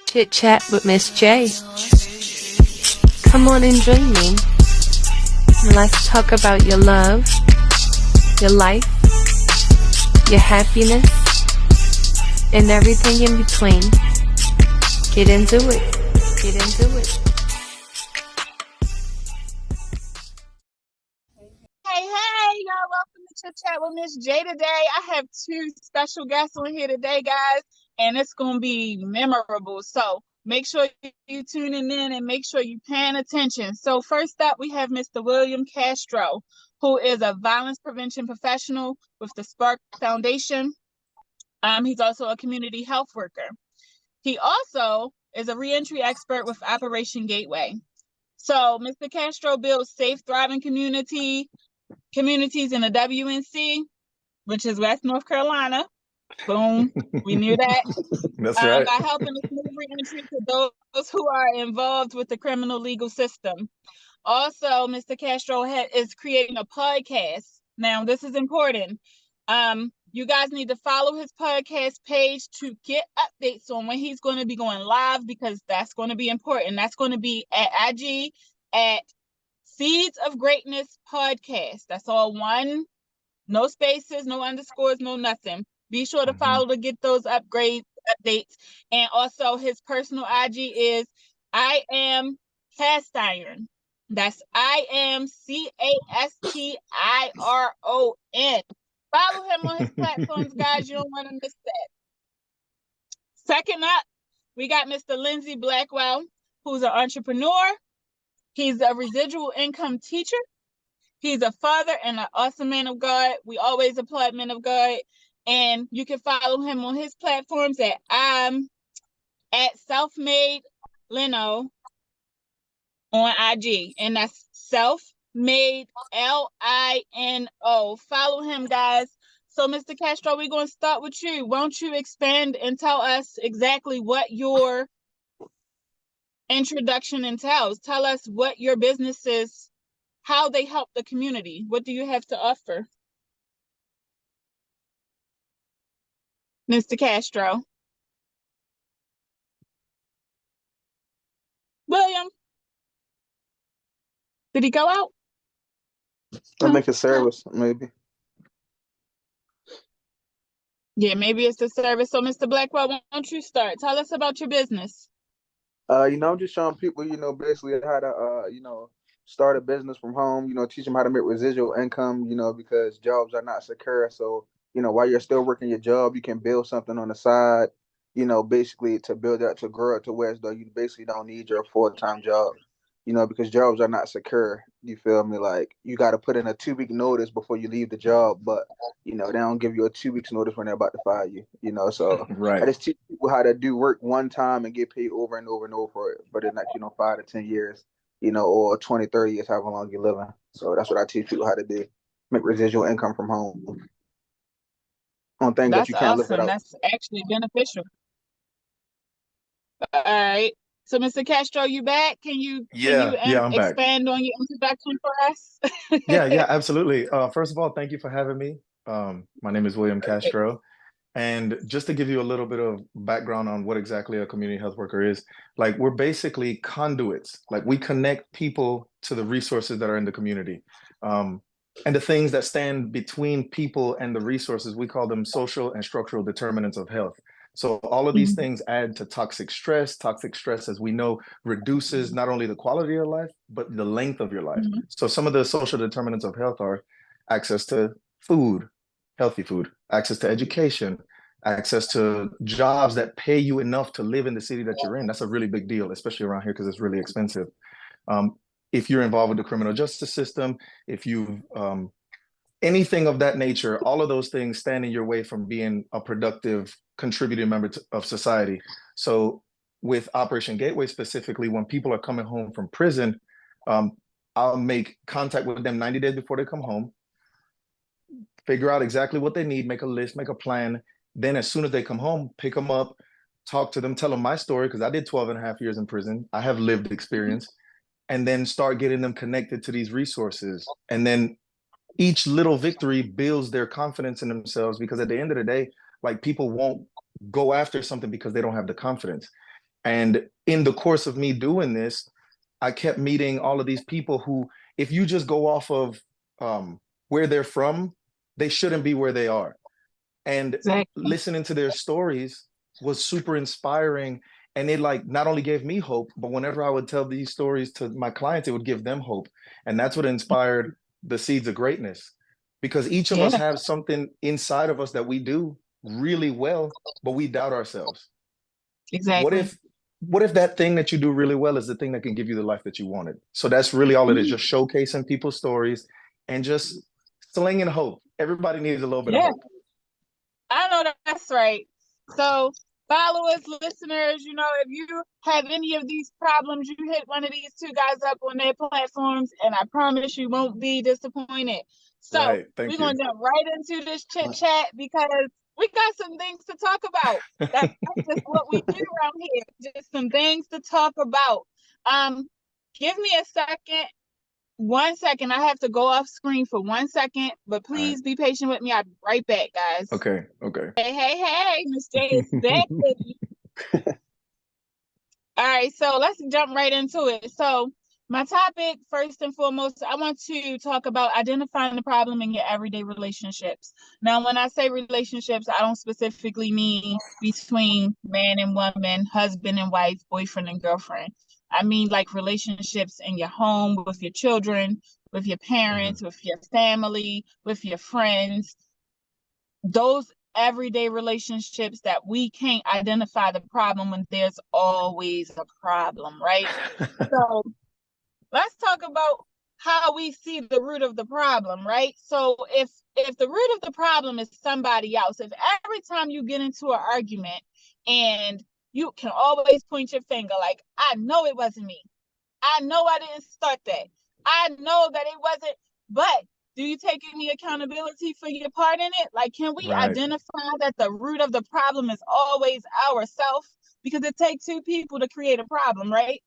Chit Chat with Miss J. Come on and join me. And let's talk about your love, your life, your happiness, and everything in between. Get into it. Get into it. Hey, y'all, welcome to Chit Chat with Miss J today. I have two special guests on here today, guys, and it's going to be memorable. So make sure you tuning in and make sure you're paying attention. So first up, we have Mr. William Castro, who is a violence prevention professional with the Spark Foundation. He's also a community health worker. He also is a reentry expert with Operation Gateway. So Mr. Castro builds safe, thriving communities in the WNC, which is West North Carolina. Boom, we knew that. That's right. By helping us move reentry to those who are involved with the criminal legal system. Also, Mr. Castro is creating a podcast. Now, this is important. You guys need to follow his podcast page to get updates on when he's going to be going live, because that's going to be important. That's going to be at IG at Seeds of Greatness Podcast. That's all one, no spaces, no underscores, no nothing. Be sure to follow to get those updates. And also his personal IG is I am Cast Iron. That's I am CASTIRON. Follow him on his platforms, guys. You don't want to miss that. Second up, we got Mr. Lindsay Blackwell, who's an entrepreneur. He's a residual income teacher. He's a father and an awesome man of God. We always applaud men of God. And you can follow him on his platforms at Selfmade Lino on IG. And that's Selfmade LINO. Follow him, guys. So, Mr. Castro, we're going to start with you. Won't you expand and tell us exactly what your introduction entails? Tell us what your business is, how they help the community. What do you have to offer? Mr. Castro. William. Did he go out? I make a service, maybe. Yeah, maybe it's the service. So, Mr. Blackwell, why don't you start? Tell us about your business. I'm just showing people, basically how to, start a business from home, teach them how to make residual income, because jobs are not secure. So, while you're still working your job, you can build something on the side, basically to build that, to grow it to where as though you basically don't need your full-time job, because jobs are not secure. You feel me? Like, you got to put in a 2-week notice before you leave the job, but, they don't give you a 2 weeks notice when they're about to fire you, so Right. I just teach people how to do work one time and get paid over and over and over for it, but in 5 to 10 years, or 20, 30 years, however long you're living. So that's what I teach people how to do. Make residual income from home on things that That's you can't live awesome. without. That's actually beneficial. All right. So, Mr. Castro, you back? Can you I'm back. expand on your introduction for us? Yeah, absolutely. First of all, thank you for having me. My name is William Castro. And just to give you a little bit of background on what exactly a community health worker is, like, we're basically conduits. Like, we connect people to the resources that are in the community. And the things that stand between people and the resources, we call them social and structural determinants of health. So all of these things add to toxic stress. Toxic stress, as we know, reduces not only the quality of life, but the length of your life. So some of the social determinants of health are access to food, healthy food, access to education, access to jobs that pay you enough to live in the city that you're in. That's a really big deal, especially around here, because it's really expensive. If you're involved with the criminal justice system, if you've anything of that nature, all of those things stand in your way from being a productive, contributing member of society. So with Operation Gateway specifically, when people are coming home from prison, I'll make contact with them 90 days before they come home, figure out exactly what they need, make a list, make a plan. Then as soon as they come home, pick them up, talk to them, tell them my story, because I did 12 and a half years in prison. I have lived experience. And then start getting them connected to these resources. And then each little victory builds their confidence in themselves, because at the end of the day, like, people won't go after something because they don't have the confidence. And in the course of me doing this, I kept meeting all of these people who, if you just go off of where they're from, they shouldn't be where they are. And Exactly. listening to their stories was super inspiring. And it like not only gave me hope, but whenever I would tell these stories to my clients, it would give them hope. And that's what inspired the Seeds of Greatness. Because each of us Yeah. have something inside of us that we do really well, but we doubt ourselves. Exactly. What if that thing that you do really well is the thing that can give you the life that you wanted? So that's really all it is, just showcasing people's stories and just slinging hope. Everybody needs a little bit of Yeah. hope. I know that's right. So followers, listeners, you know, if you have any of these problems, you hit one of these two guys up on their platforms, and I promise you won't be disappointed. So Right. Thank we're you. going to jump right into this chit chat because we got some things to talk about. That's just what we do around here. Just some things to talk about. Give me a second. 1 second. I have to go off screen for 1 second, but please be patient with me. I'll be right back, guys. Okay. Okay. Hey, Miss J is back, baby. All right, so let's jump right into it. So my topic, first and foremost, I want to talk about identifying the problem in your everyday relationships. Now, when I say relationships, I don't specifically mean between man and woman, husband and wife, boyfriend and girlfriend. I mean like relationships in your home, with your children, with your parents, with your family, with your friends. Those everyday relationships that we can't identify the problem when there's always a problem, right? So let's talk about how we see the root of the problem, right? So if the root of the problem is somebody else, if every time you get into an argument and you can always point your finger like, I know it wasn't me. I know I didn't start that. I know that it wasn't, but do you take any accountability for your part in it? Like, can we identify that the root of the problem is always ourselves? Because it takes two people to create a problem, right?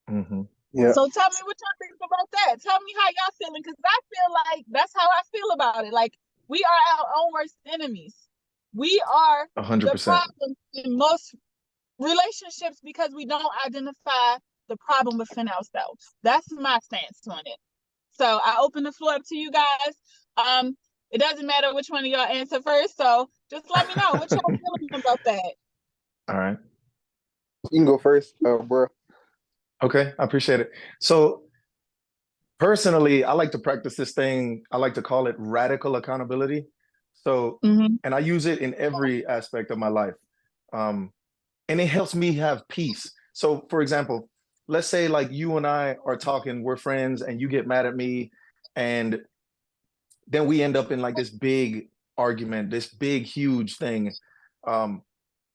Yeah. So tell me what y'all think about that. Tell me how y'all feeling, because I feel like that's how I feel about it. Like, we are our own worst enemies. We are the 100%. problem in most relationships because we don't identify the problem within ourselves. That's my stance on it. So I open the floor up to you guys. It doesn't matter which one of y'all answer first. So just let me know what y'all feeling about that. All right. You can go first, bro. Okay. I appreciate it. So personally, I like to practice this thing. I like to call it radical accountability. So, and I use it in every aspect of my life. And it helps me have peace. So for example, let's say like you and I are talking, we're friends, and you get mad at me, and then we end up in like this big argument, this big, huge thing.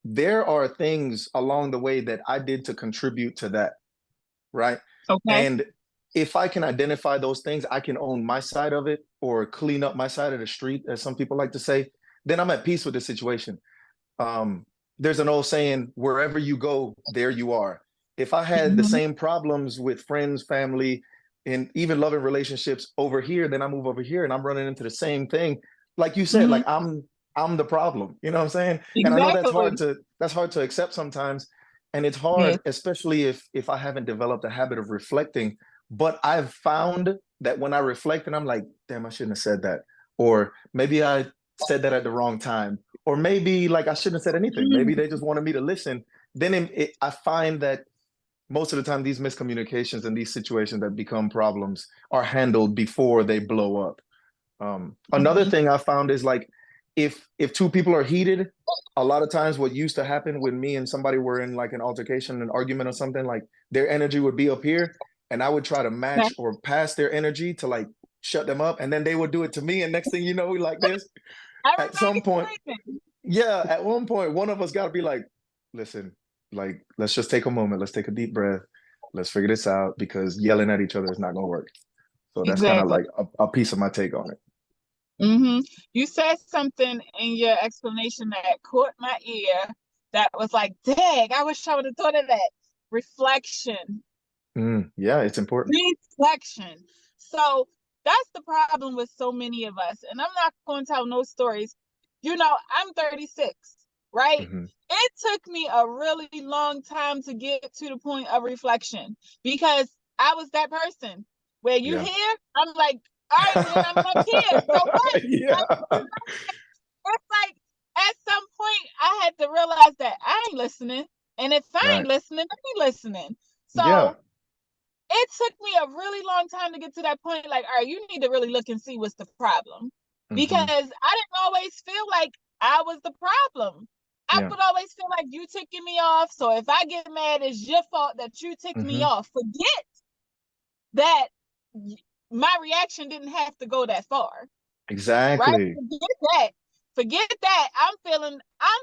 There are things along the way that I did to contribute to that, right? Okay. And if I can identify those things, I can own my side of it or clean up my side of the street, as some people like to say, then I'm at peace with the situation. There's an old saying, wherever you go, there you are. If I had the same problems with friends, family, and even loving relationships over here, then I move over here and I'm running into the same thing. Like you said, like I'm the problem, you know what I'm saying? Exactly. And I know that's hard to accept sometimes. And it's hard, especially if I haven't developed a habit of reflecting. But I've found that when I reflect and I'm like, damn, I shouldn't have said that. Or maybe I said that at the wrong time. Or maybe like I shouldn't have said anything. Maybe they just wanted me to listen. Then I find that most of the time these miscommunications and these situations that become problems are handled before they blow up. Another thing I found is like, if two people are heated, a lot of times what used to happen when me and somebody were in like an altercation, an argument or something, like their energy would be up here and I would try to match or pass their energy to like shut them up. And then they would do it to me. And next thing you know, we like this. At some point, at one point, one of us got to be like, listen, like, let's just take a moment. Let's take a deep breath. Let's figure this out, because yelling at each other is not going to work. So that's kind of like a piece of my take on it. You said something in your explanation that caught my ear that was like, dang, I wish I would have thought of that. Reflection. Yeah, it's important. Reflection. So that's the problem with so many of us. And I'm not going to tell no stories. You know, I'm 36. right? Mm-hmm. It took me a really long time to get to the point of reflection because I was that person where you Yeah. here, I'm like, all right, well then I'm not here. So what? Yeah. It's like at some point I had to realize that I ain't listening. And if I Right. ain't listening, I ain't listening. Yeah. So it took me a really long time to get to that point. Like, all right, you need to really look and see what's the problem. Because Mm-hmm. I didn't always feel like I was the problem. I Yeah. would always feel like you ticking me off. So if I get mad, it's your fault that you ticked me Mm-hmm. off. Forget that my reaction didn't have to go that far. Right? Exactly. Forget that. Forget that. I'm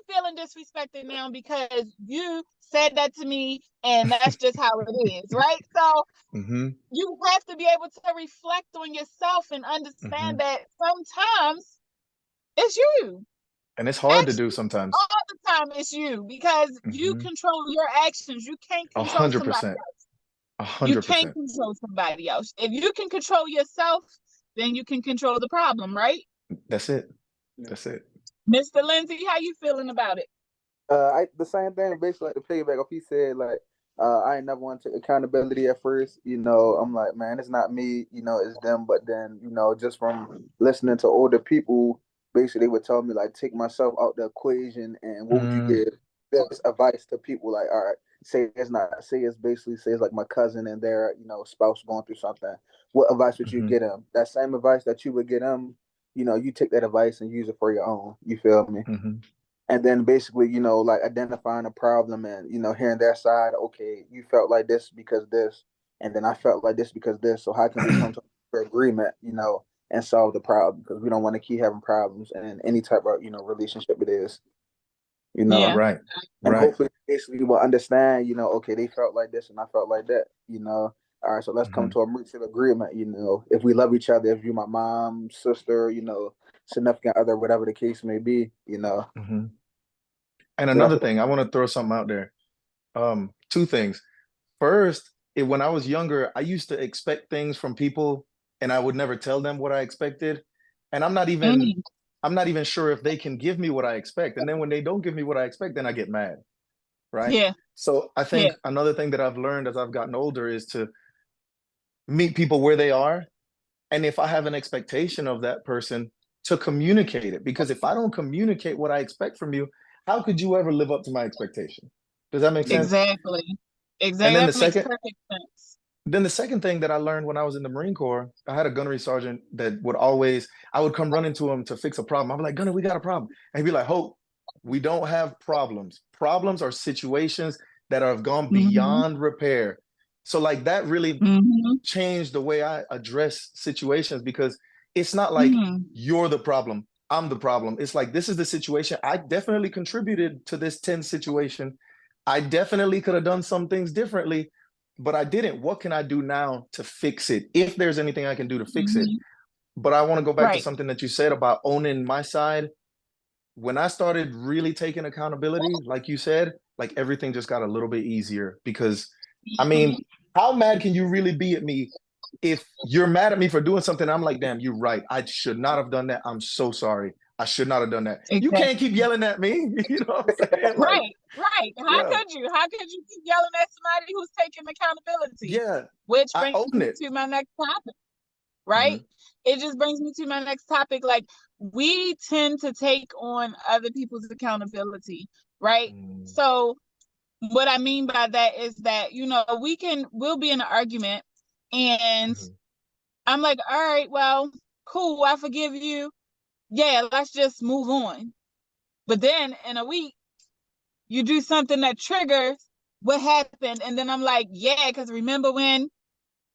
feeling disrespected now because you said that to me, and that's just how it is, right? So Mm-hmm. you have to be able to reflect on yourself and Mm-hmm. understand that sometimes it's you. And it's hard to Actually, do sometimes. all the time it's you because you Mm-hmm. control your actions. You can't control somebody 100%. else. You can't 100%. control somebody else. If you can control yourself, then you can control the problem, right? That's it. That's it. Mr. Lindsay, how you feeling about it? The same thing, basically like the payback. If he said like, I ain't never want to take accountability at first, I'm like, man, it's not me, it's them. But then, just from listening to older people, basically they would tell me like, take myself out the equation, and what would you Mm, give this advice to people? Like, all right, say it's basically say it's like my cousin and their spouse going through something. What advice would you mm-hmm. get them? That same advice that you would get them, you take that advice and use it for your own. You feel me? Mm-hmm. And then basically, like identifying a problem and hearing their side. Okay, you felt like this because this, and then I felt like this because this. So how can we come to an agreement, and solve the problem? Because we don't want to keep having problems in any type of relationship it is, Yeah. Right. and Right. hopefully basically will understand, okay, they felt like this and I felt like that. All right, so let's come Mm-hmm. to a mutual agreement. If we love each other, if you're my mom, sister, significant other, whatever the case may be. Mm-hmm. And So that's another thing, I want to throw something out there. Two things. First, when I was younger, I used to expect things from people and I would never tell them what I expected. And Mm, I'm not even sure if they can give me what I expect. And then when they don't give me what I expect, then I get mad. Right. yeah. So I Yeah. think another thing that I've learned as I've gotten older is to meet people where they are. And if I have an expectation of that person, to communicate it. Because if I don't communicate what I expect from you, how could you ever live up to my expectation? Does that make sense? Exactly. And Exactly. That makes perfect sense. then the second thing that I learned when I was in the Marine Corps, I had a gunnery sergeant that I would come running to him to fix a problem. I'm like, Gunner, we got a problem. And he'd be like, Hope, we don't have problems. Problems are situations that have gone Mm-hmm. beyond repair. So like that really Mm-hmm. changed the way I address situations because it's not like Mm-hmm. you're the problem, I'm the problem. It's like this is the situation. I definitely contributed to this tense situation. I definitely could have done some things differently, but I didn't. What can I do now to fix it? If there's anything I can do to fix it. Mm-hmm. But I want to go back to Right. something that you said about owning my side. When I started really taking accountability, like you said, like everything just got a little bit easier because I mean, how mad can you really be at me if you're mad at me for doing something? I'm like, damn, you're right. I should not have done that. I'm so sorry. I should not have done that. You Exactly. can't keep yelling at me. You know what I'm saying? Like, Right. Right. How yeah, could you? How could you keep yelling at somebody who's taking accountability? yeah, Which I brings own me it. to my next topic. Mm-hmm. Right? It just brings me to my next topic. Like, we tend to take on other people's accountability, right? Mm-hmm. So what I mean by that is that, we'll be in an argument and I'm like, all right, well, cool, I forgive you. Yeah, let's just move on. But then in a week, you do something that triggers what happened. And then I'm like, yeah, because remember when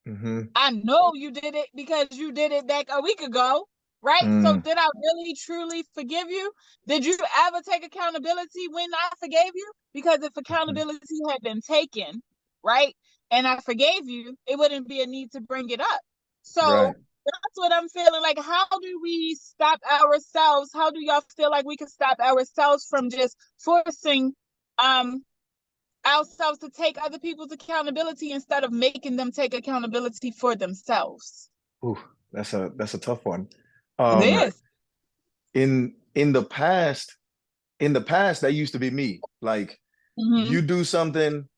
Mm-hmm. I know you did it because you did it back a week ago, right? So Mm, did I really truly forgive you? Did you ever take accountability when I forgave you? Because if mhm. accountability had been taken, right, and I forgave you, it wouldn't be a need to bring it up. So Right. that's what I'm feeling like. How do we stop ourselves? How do y'all feel like we can stop ourselves from just forcing um ourselves to take other people's accountability instead of making them take accountability for themselves? Ooh, that's a tough one. It Um, right. is. in the past, in the past, that used to be me. Like, Mhm. you do something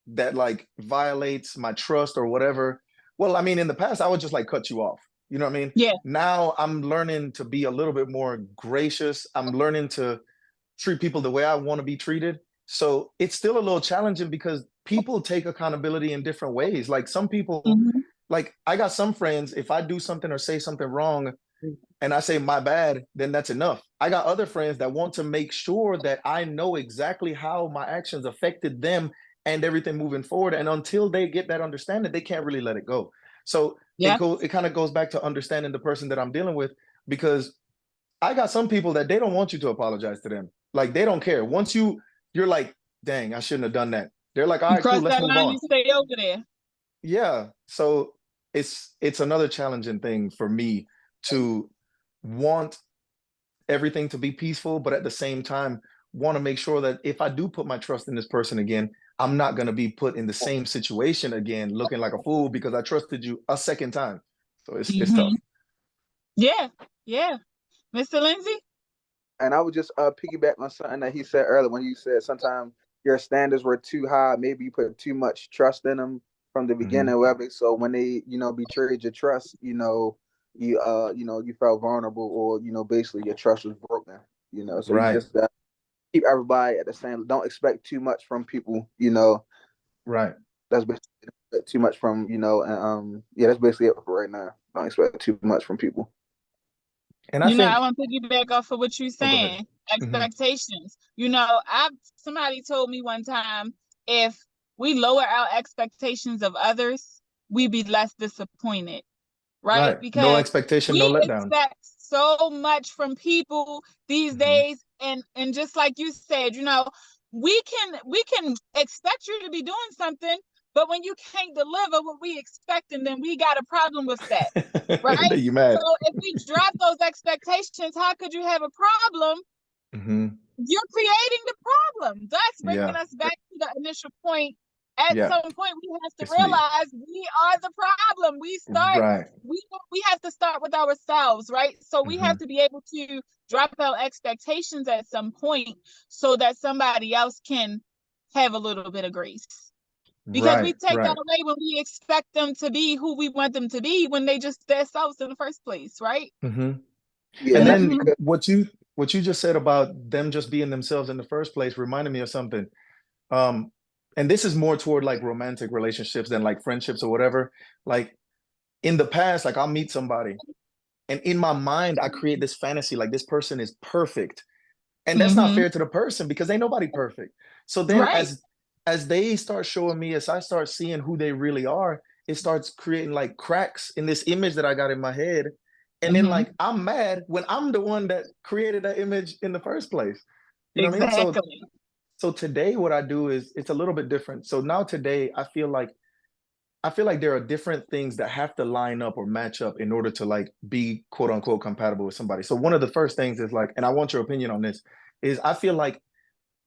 that like violates my trust or whatever. Well, I mean, in the past, I would just like cut you off. You know what I mean? Yeah. Now I'm learning to be a little bit more gracious. I'm learning to treat people the way I want to be treated. So it's still a little challenging because people take accountability in different ways. Like some people, Mhm. like I got some friends, if I do something or say something wrong and I say my bad, then that's enough. I got other friends that want to make sure that I know exactly how my actions affected them and everything moving forward. And until they get that understanding, they can't really let it go. So Yeah. it kind of goes back to understanding the person that I'm dealing with, because I got some people that they don't want you to apologize to them. Like they don't care. Once you're like, dang, I shouldn't have done that. They're like, all You right, cool, cross let's that move line, on. you stay over there. Yeah. So it's another challenging thing for me to want everything to be peaceful, but at the same time, want to make sure that if I do put my trust in this person again, I'm not going to be put in the same situation again, looking like a fool because I trusted you a second time. So it's tough. Mhm. Yeah. Yeah. Mr. Lindsay? And I would just piggyback on something that he said earlier when you said sometimes your standards were too high. Maybe you put too much trust in them from the Mhm. beginning, whatever. So when they, betrayed your trust, you felt vulnerable, or basically your trust was broken. So you Right. just keep everybody at the same. Don't expect too much from people. Right. That's basically too much from and yeah, that's basically it for right now. Don't expect too much from people. And I I think, want to piggyback off of what you're oh, go ahead. saying. Hmm. Expectations. Somebody told me one time, if we lower our expectations of others, we be less disappointed, right? Right. No Because expectation, no we letdown. expect so much from people these Hmm. days, and just like you said, we can expect you to be doing something, but when you can't deliver what we expect, and then we got a problem with that. Right? You So mad. if we drop those expectations, how could you have a problem? Hmm. You're creating the problem. That's bringing Yeah. us back to the initial point. At Yeah. some point, we have to It's me. realize we are the problem. Right. We have to start with ourselves, right? So we have Hmm. to be able to drop our expectations at some point so that somebody else can have a little bit of grace. Because we Right. take that Right. away when we expect them to be who we want them to be when they just themselves in the first place, right? Hmm. Yeah, And and that's then Mm-hmm. because what you just said about them just being themselves in the first place reminded me of something. Um, and this is more toward like romantic relationships than like friendships or whatever. Like in the past, like I'll meet somebody and in my mind, I create this fantasy like this person is perfect. And that's not Mm-hmm. fair to the person because ain't nobody perfect. So then Right. as they start showing me, as I start seeing who they really are, it starts creating like cracks in this image that I got in my head. And then Mm-hmm. like I'm mad when I'm the one that created that image in the first place. You know what I mean? Exactly. So today what I do is it's a little bit different. So now today I feel like there are different things that have to line up or match up in order to like be quote unquote compatible with somebody. So one of the first things is like, and I want your opinion on this, is I feel like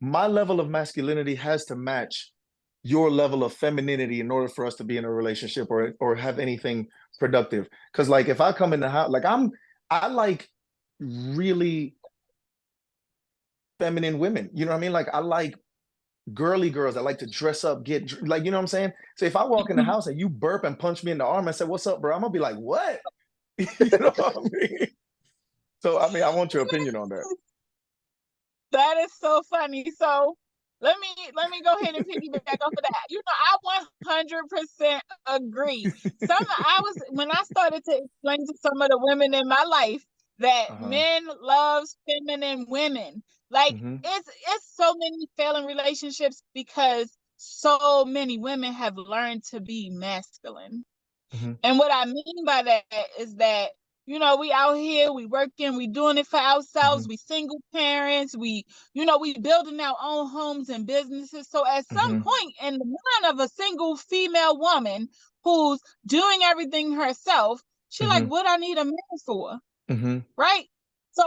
my level of masculinity has to match your level of femininity in order for us to be in a relationship or have anything productive. Because like if I come in the house, like I like really feminine women. You know what I mean? Like I like girly girls that like to dress up, like, you know what I'm saying? So if I walk in the Mhm. house and you burp and punch me in the arm and say, "What's up, bro?" I'm gonna be like, "What?" You know what I mean? So I mean, I want your opinion on that. That is so funny. So let me go ahead and piggyback off of that. I 100% agree. I was when I started to explain to some of the women in my life that Uh-huh. men loves feminine women. Like Hmm. it's so many failing relationships because so many women have learned to be masculine. Hmm. And what I mean by that is that, we out here, we working, we doing it for Hmm. ourselves, we single parents, we building our own homes and businesses. So at some Hmm. point in the mind of a single female woman who's doing everything herself, she like, Hmm. what I need a man for, Hmm. right? So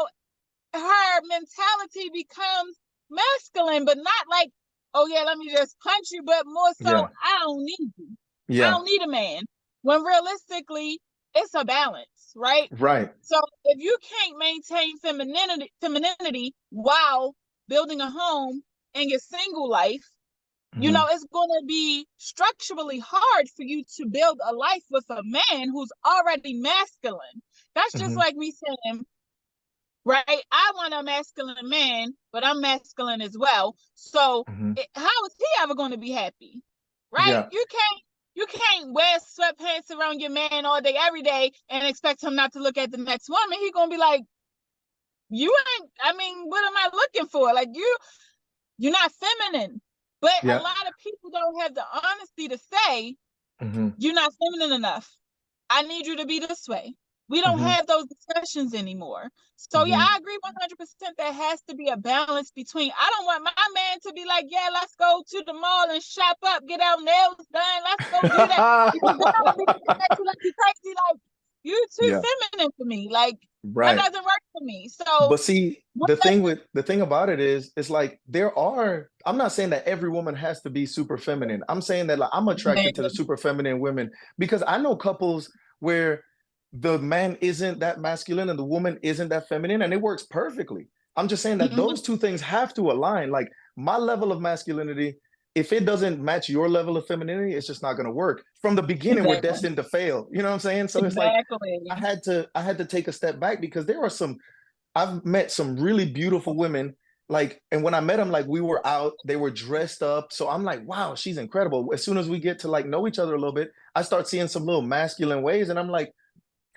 her mentality becomes masculine, but not like, oh yeah, let me just punch you, but more so, Yeah. I don't need you. I Yeah. don't need a man. When realistically, it's a balance, right? Right. So if you can't maintain femininity while building a home in your single life, you know, it's going to be structurally hard for you to build a life with a man who's already masculine. That's just like me saying, right, I want a masculine man, but I'm masculine as well. So how is he ever going to be happy? Right? Yeah. You can't wear sweatpants around your man all day, every day, and expect him not to look at the next woman. He's going to be like, what am I looking for? Like, you're not feminine. But a lot of people don't have the honesty to say, you're not feminine enough. I need you to be this way. We don't have those discussions anymore. So yeah, I agree 100%. There has to be a balance between, I don't want my man to be like, yeah, let's go to the mall and shop up, get our nails done. Let's go do that. Like, you too feminine for me. Like, that doesn't work for me. So, but see, the thing about it is, it's like I'm not saying that every woman has to be super feminine. I'm saying that, like, I'm attracted to the super feminine women, because I know couples where the man isn't that masculine and the woman isn't that feminine, and it works perfectly. I'm just saying that those two things have to align. Like, my level of masculinity, if it doesn't match your level of femininity, it's just not going to work. From the beginning, we're destined to fail. You know what I'm saying? So it's like, I had to take a step back, because I've met some really beautiful women, like, and when I met them, like, we were out, they were dressed up. So I'm like, wow, she's incredible. As soon as we get to, like, know each other a little bit, I start seeing some little masculine ways, and I'm like,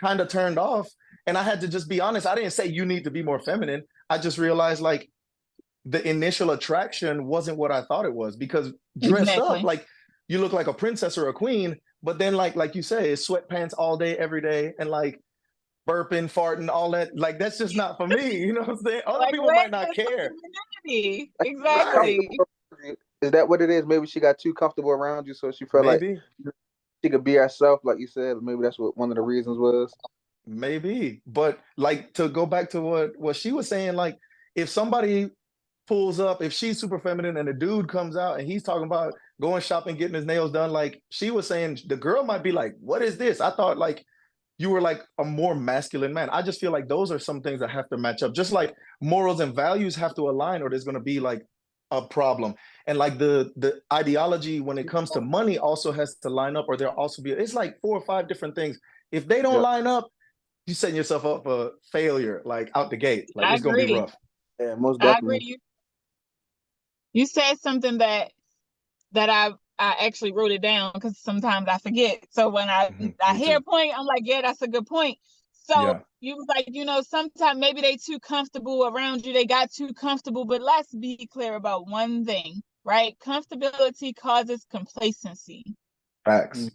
kind of turned off. And I had to just be honest. I didn't say you need to be more feminine. I just realized, like, the initial attraction wasn't what I thought it was, because dressed up, like, you look like a princess or a queen, but then like you say, it's sweatpants all day, every day, and like burping, farting, all that. Like, that's just not for me. You know what I'm saying? Other people might not care. Exactly. Is that what it is? Maybe she got too comfortable around you, so she felt like she could be herself, like you said. Maybe that's what one of the reasons was. Maybe, but like, to go back to what she was saying, like, if somebody pulls up, if she's super feminine and the dude comes out and he's talking about going shopping, getting his nails done, like she was saying, the girl might be like, what is this? I thought, like, you were like a more masculine man. I just feel like those are some things that have to match up. Just like morals and values have to align, or there's going to be like a problem. And like the ideology when it comes to money also has to line up, or there'll also be, it's like 4 or 5 different things. If they don't line up, you're setting yourself up for failure, like out the gate. Like, it's going to be rough. Yeah, most definitely. I agree. You said something that I actually wrote it down, because sometimes I forget. So when I hear a point, I'm like, yeah, that's a good point. So you was like, you know, sometimes maybe they too comfortable around you. They got too comfortable. But let's be clear about one thing, right? Comfortability causes complacency. Facts.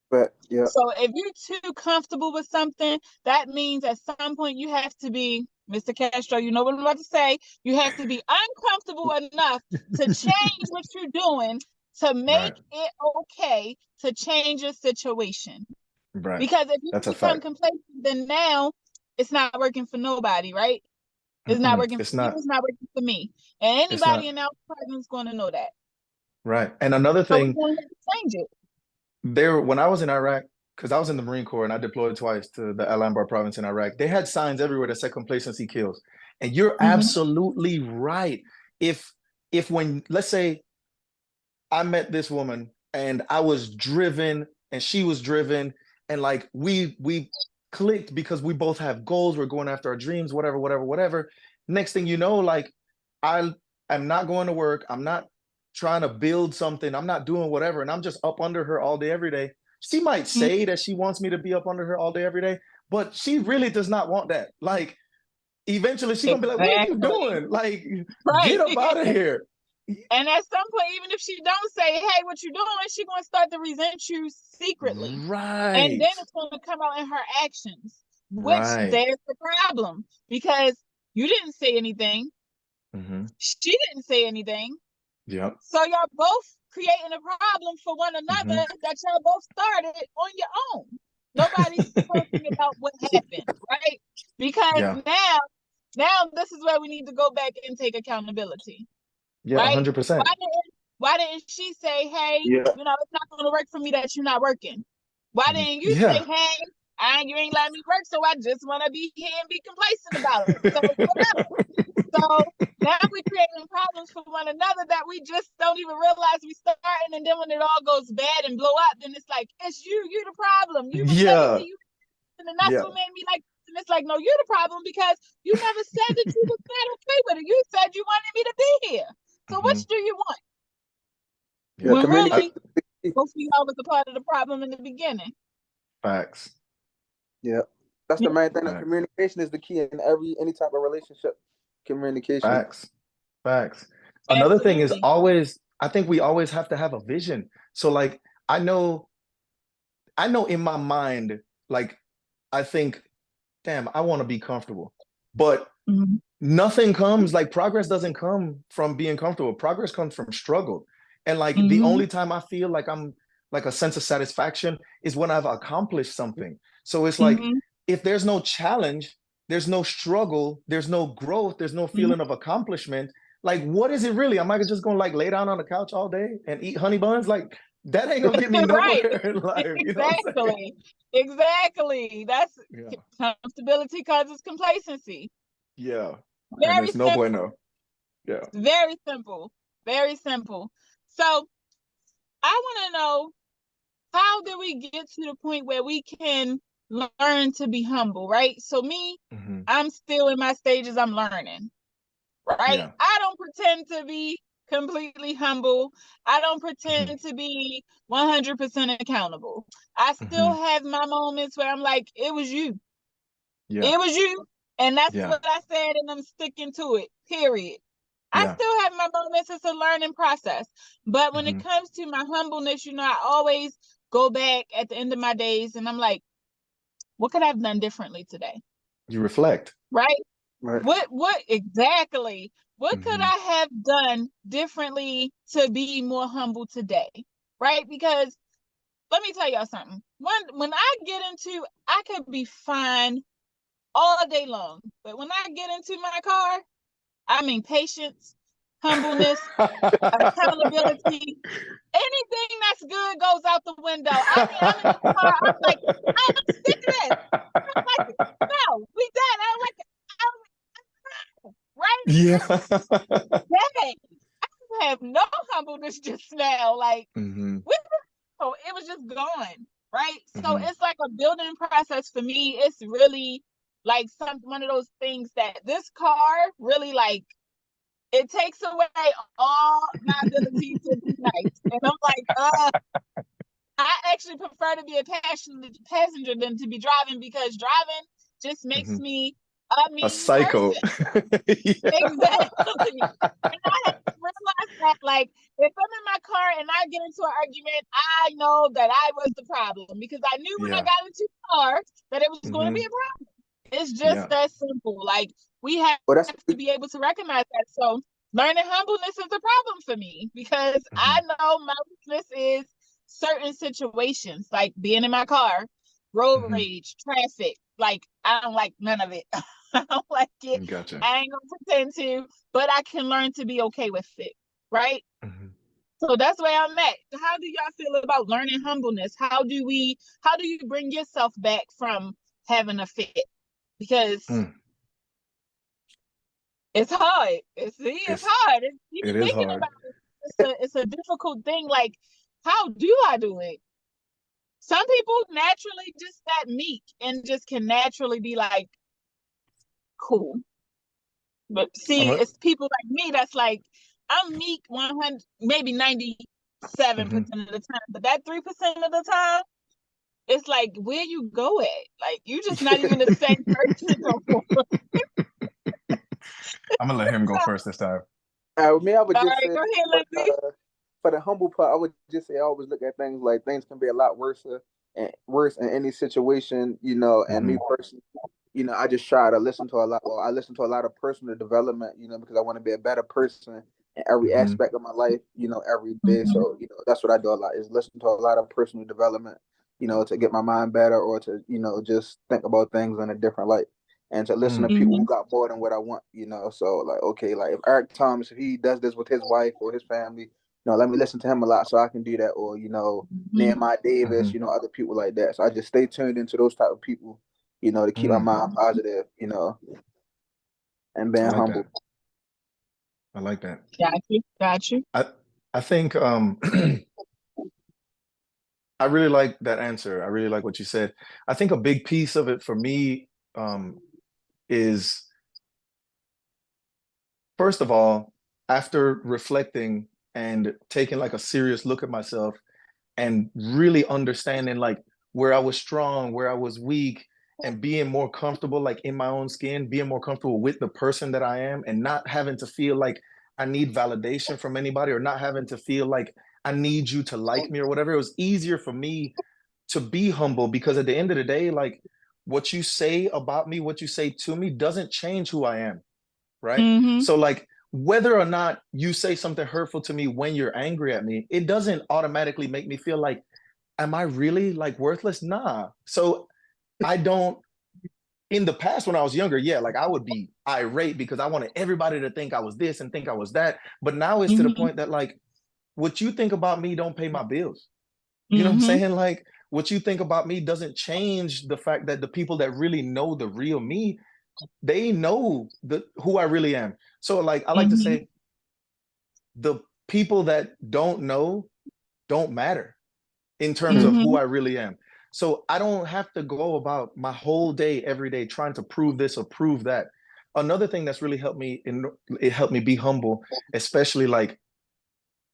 But yeah. So if you're too comfortable with something, that means at some point you have to be, Mr. Castro, you know what I'm about to say, you have to be uncomfortable enough to change what you're doing, to make it okay to change your situation. Right. Because if you become complacent, then now it's not working for nobody, right? It's not working for you, it's not working for me. And anybody in our presence is going to know that. Right. And another thing, so we're going to change it. When I was in Iraq, because I was in the Marine Corps and I deployed twice to the Al Anbar province in Iraq, they had signs everywhere that said complacency kills. And you're absolutely right. If when, let's say, I met this woman and I was driven and she was driven, and like we clicked because we both have goals, we're going after our dreams, whatever. Next thing you know, like, I'm not going to work, I'm not trying to build something, I'm not doing whatever, and I'm just up under her all day, every day. She might say that she wants me to be up under her all day, every day, but she really does not want that. Like, eventually she's gonna be like, what are you doing? Like, get up out of here. And at some point, even if she don't say, hey, what you doing, she's going to start to resent you secretly. Right. And then it's going to come out in her actions, which there's the problem. Because you didn't say anything. She didn't say anything. Yep. So y'all both creating a problem for one another that y'all both started on your own. Nobody's talking about what happened, right? Because now this is where we need to go back and take accountability. Yeah, right? 100%. Why didn't she say, hey, you know, it's not going to work for me that you're not working? Why didn't you say, hey, you ain't letting me work, so I just want to be here and be complacent about it? So whatever. So now we're creating problems for one another that we just don't even realize we starting. And then when it all goes bad and blow up, then it's like, it's you the problem. You betrayed Yeah. me, and that's Yeah. what made me like. And it's like, no, you're the problem because you never said that you was not okay with it. You said you wanted me to be here. So which do you want? Yeah. When really, communication. both of y'all was a part of the problem in the beginning. Facts. Yeah, that's the main thing. Facts. Communication is the key in any type of relationship. Communication. Facts. Facts. Another thing is Absolutely. I think we always have to have a vision. So like I know in my mind, like I think, damn, I want to be comfortable. But Mhm. nothing comes, like progress doesn't come from being comfortable. Progress comes from struggle. And like the Mhm. only time I feel like I'm like a sense of satisfaction is when I've accomplished something. So it's like Mhm. if there's no challenge, there's no struggle, there's no growth, there's no Mhm. feeling of accomplishment. Like, what is it really? Am I just gonna like lay down on the couch all day and eat honey buns? Like that ain't gonna get me Right. nowhere in life. You know what I'm saying? Exactly. That's Yeah. comfortability causes complacency. Yeah. And Very it's no simple. bueno. Yeah. Very simple. Very simple. So I want to know, how do we get to the point where we can learn to be humble, right? So me, Mhm. I'm still in my stages. I'm learning, right? Yeah. I don't pretend to be completely humble. I don't Mhm. pretend to be 100% accountable. I still Mhm. have my moments where I'm like, it was you. Yeah. It was you. And that's Yeah. what I said, and I'm sticking to it, period. I Yeah. still have my moments. It's a learning process. But when it Mhm. comes to my humbleness, I always go back at the end of my days and I'm like, what could I have done differently today? You reflect. Right? Right. What exactly? What could Mhm. I have done differently to be more humble today? Right? Because let me tell y'all something. When I could be fine all day long, but when I get into my car, I mean patience, humbleness, accountability, anything that's good goes out the window. I mean, I'm in the car, I'm like, I'm sick of this. I don't like it. No, we done. I don't like it. Right? Yeah. Dang. I have no humbleness just now. Like, Mhm. it was just gone. Right? So Mhm. it's like a building process for me. It's really like one of those things that this car really like, it takes away all my ability to be nice. And I'm like, I actually prefer to be a passenger than to be driving, because driving just makes Mhm. me a A mean psycho. person. Yeah. Exactly. And I have to realize that, like, if I'm in my car and I get into an argument, I know that I was the problem, because I knew when I Yeah. got into the car that it was going to be Mhm. a problem. It's just Yeah. that simple. Like, we have Well, that's to be able to recognize that. So learning humbleness is a problem for me, because I Mhm. know my weakness is certain situations, like being in my car, road Mhm. rage, traffic. Like, I don't like none of it. I don't like it. Gotcha. I ain't gonna pretend to, but I can learn to be okay with it, right? Mhm. So that's where I'm at. How do y'all feel about learning humbleness? How do you bring yourself back from having a fit? Because Mm. it's hard. It's It's hard. it Even is thinking hard. about it, it's a difficult thing. Like, how do I do it? Some people naturally just that meek and just can naturally be like, cool. But I'm see, a, it's people like me that's like, I'm meek 100, maybe 97% mhm. of the time, but that 3% of the time, it's like, where you go at? Like, you just not even the same person no more. I'm gonna let him go first this time. me. I would All just right, say go ahead, for, Lindsay. for the humble part, I would just say I always look at things like things can be a lot worse in any situation, and me Mhm. personally, I just try to listen to a lot. Well, I listen to a lot of personal development, because I want to be a better person in every Mhm. aspect of my life, every day. Mm-hmm. So, that's what I do a lot, is listen to a lot of personal development, to get my mind better, or to, just think about things in a different light, and to listen to Mm. people Mm-hmm. who got more than what I want, So like, okay, like if Eric Thomas, if he does this with his wife or his family, let me listen to him a lot so I can do that. Or, Nehemiah Davis, Mhm. other people like that. So I just stay tuned into those type of people, to keep my Mm. mind positive, and I being like humble. that. I like that. Got you. Got you. I think I really like that answer. I really like what you said. I think a big piece of it for me is, first of all, after reflecting and taking like a serious look at myself and really understanding like where I was strong, where I was weak, and being more comfortable like in my own skin, being more comfortable with the person that I am, and not having to feel like I need validation from anybody, or not having to feel like I need you to like me or whatever. It was easier for me to be humble, because at the end of the day, like, what you say about me, what you say to me doesn't change who I am, right? Mm-hmm. So like, whether or not you say something hurtful to me when you're angry at me, it doesn't automatically make me feel like, am I really like worthless? Nah. So I don't, in the past when I was younger, yeah, like I would be irate because I wanted everybody to think I was this and think I was that. But now it's to the point that like, what you think about me don't pay my bills. You know what I'm saying? Like, what you think about me doesn't change the fact that the people that really know the real me, they know who I really am. So like, I like to say, the people that don't know don't matter in terms of who I really am. So I don't have to go about my whole day, every day, trying to prove this or prove that. Another thing that's really helped me, it helped me be humble, especially like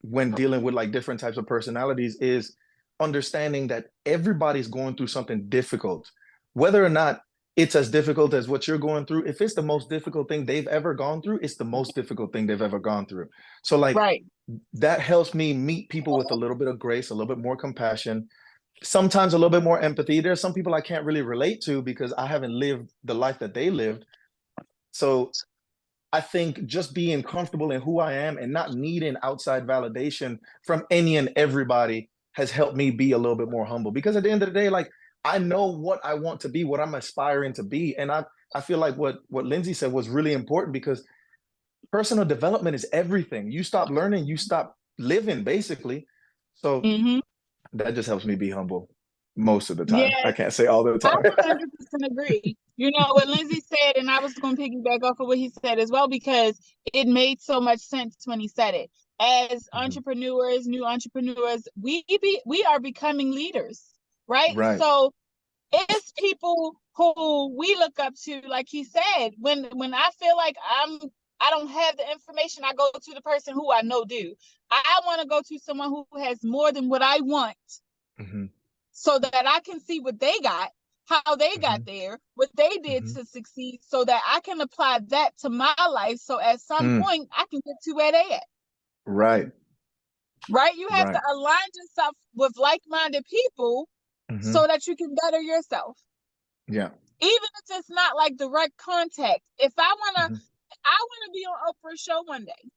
when dealing with like different types of personalities, is understanding that everybody's going through something difficult. Whether or not it's as difficult as what you're going through, if it's the most difficult thing they've ever gone through, it's the most difficult thing they've ever gone through. So like, that helps me meet people with a little bit of grace, a little bit more compassion, sometimes a little bit more empathy. There's some people I can't really relate to because I haven't lived the life that they lived. So I think just being comfortable in who I am and not needing outside validation from any and everybody has helped me be a little bit more humble, because at the end of the day, like, I know what I want to be, what I'm aspiring to be. And I feel like what Lindsay said was really important, because personal development is everything. You stop learning, you stop living, basically. So that just helps me be humble most of the time. Yeah, I can't say all the time. I 100% agree. You know what Lindsay said, and I was going to piggyback off of what he said as well, because it made so much sense when he said it. As entrepreneurs, new entrepreneurs, we are becoming leaders, right? So it's people who we look up to, like he said. When I feel like I don't have the information, I go to the person who I know do. I want to go to someone who has more than what I want, so that I can see what they got, how they got there, what they did to succeed, so that I can apply that to my life. So at some point I can get to where they at. Right. You have to align yourself with like-minded people so that you can better yourself. Yeah. Even if it's not like direct contact. If I want to be on Oprah's show one day.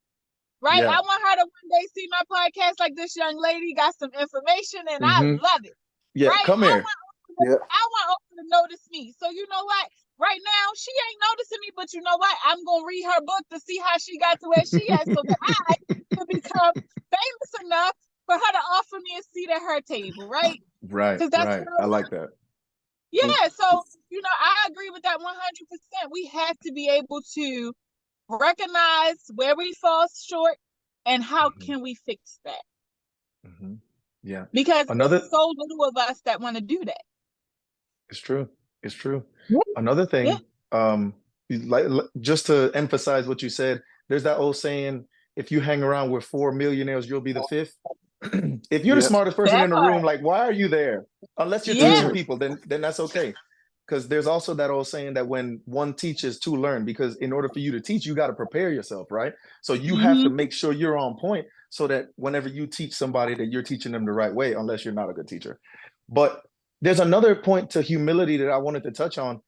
Right? Yeah. I want her to one day see my podcast, like this young lady got some information, and I love it. Yeah, right? Come here. I want Oprah to notice me. So you know what? Right now, she ain't noticing me, but you know what? I'm going to read her book to see how she got to where she is, so that I can become famous enough for her to offer me a seat at her table, right? Right, right. I like that. Yeah, so, you know, I agree with that 100%. We have to be able to recognize where we fall short and how can we fix that. Yeah, because there's so little of us that want to do that. It's true. It's true. Yeah. Another thing, like, just to emphasize what you said, there's that old saying, if you hang around with 4 millionaires, you'll be the 5th. If you're the smartest person in the room, like, why are you there? Unless you're teaching people, then that's okay. Because there's also that old saying that when one teaches, two learn, because in order for you to teach, you got to prepare yourself, right? So you have to make sure you're on point, so that whenever you teach somebody, that you're teaching them the right way, unless you're not a good teacher. But there's another point to humility that I wanted to touch on.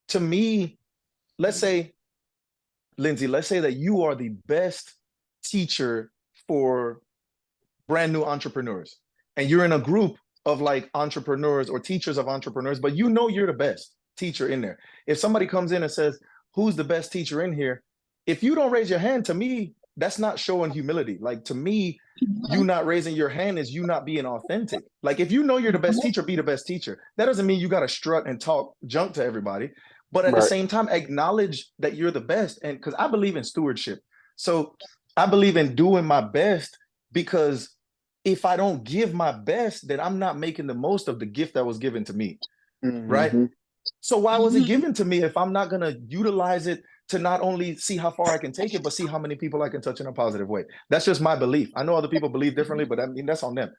To me, let's say, Lindsay, let's say that you are the best teacher for brand new entrepreneurs, and you're in a group of like entrepreneurs or teachers of entrepreneurs, but you know you're the best teacher in there. If somebody comes in and says, who's the best teacher in here? If you don't raise your hand, to me, that's not showing humility. Like, to me, you not raising your hand is you not being authentic. Like, if you know you're the best teacher, be the best teacher. That doesn't mean you got to strut and talk junk to everybody, but at the same time, acknowledge that you're the best. And because I believe in stewardship. So I believe in doing my best, because if I don't give my best, then I'm not making the most of the gift that was given to me, right? Mm-hmm. So why was it Mhm. given to me if I'm not going to utilize it to not only see how far I can take it, but see how many people I can touch in a positive way? That's just my belief. I know other people believe differently, but I mean, that's on them.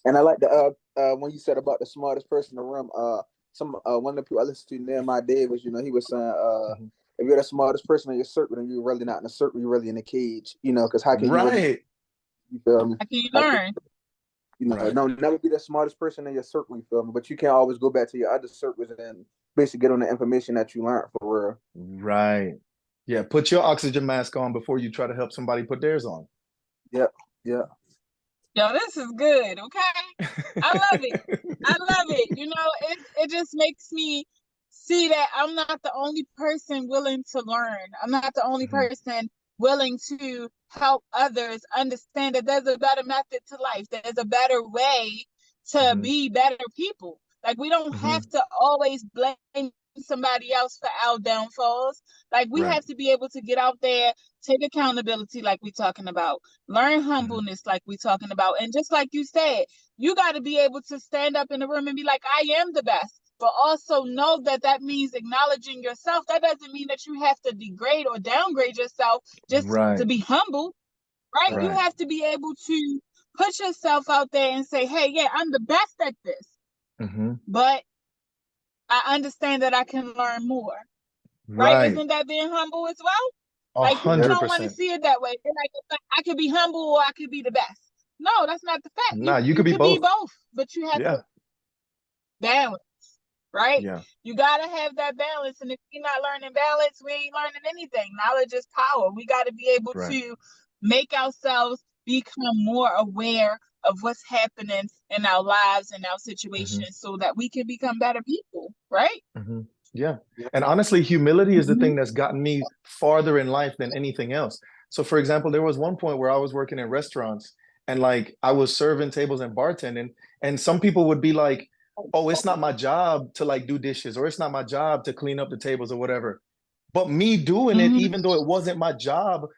And I like the when you said about the smartest person in the room, some one of the people I listened to, Nehemiah Davis, you know, he was saying, Mhm. if you're the smartest person in your circle, then you're really not in a circle, you're really in a cage, you know, because how can you really, Right. you feel me? How can you Like, learn? you know, Right. no, never be the smartest person in your circle, you feel me? But you can't always go back to your other circles and basically get on the information that you learned for real. Right. Yeah. Put your oxygen mask on before you try to help somebody put theirs on. Yeah, yeah. Yo, this is good. Okay. I love it. I love it. You know, it just makes me see that I'm not the only person willing to learn. I'm not the only Mhm. person willing to help others understand that there's a better method to life. There's a better way to Mhm. be better people. Like we don't have Mhm. to always blame somebody else for our downfalls. Like we Right. have to be able to get out there, take accountability like we're talking about, learn Mhm. humbleness like we're talking about. And just like you said, you got to be able to stand up in the room and be like, I am the best, but also know that that means acknowledging yourself. That doesn't mean that you have to degrade or downgrade yourself just to Right. be humble, right? You Right. have to be able to put yourself out there and say, hey, yeah, I'm the best at this, Mhm. but I understand that I can learn more, right? Right. Isn't that being humble as well? A Like people Yeah. don't want to 100%. see it that way. They're like, I could be humble or I could be the best. No, that's not the fact. Nah, You you you could be could be both. both, but you have to Yeah. balance, right? Yeah. You gotta have that balance. And if you're not learning balance, we ain't learning anything. Knowledge is power. We gotta be able Right. to make ourselves become more aware of what's happening in our lives and our Mhm. situations so that we can become better people, right? Mhm. Yeah. And honestly, humility is the Mhm. thing that's gotten me farther in life than anything else. So, for example, there was one point where I was working in restaurants and like I was serving tables and bartending, and some people would be like, "Oh, it's not my job to like do dishes, or it's not my job to clean up the tables or whatever." But me doing it, Mhm. even though it wasn't my job,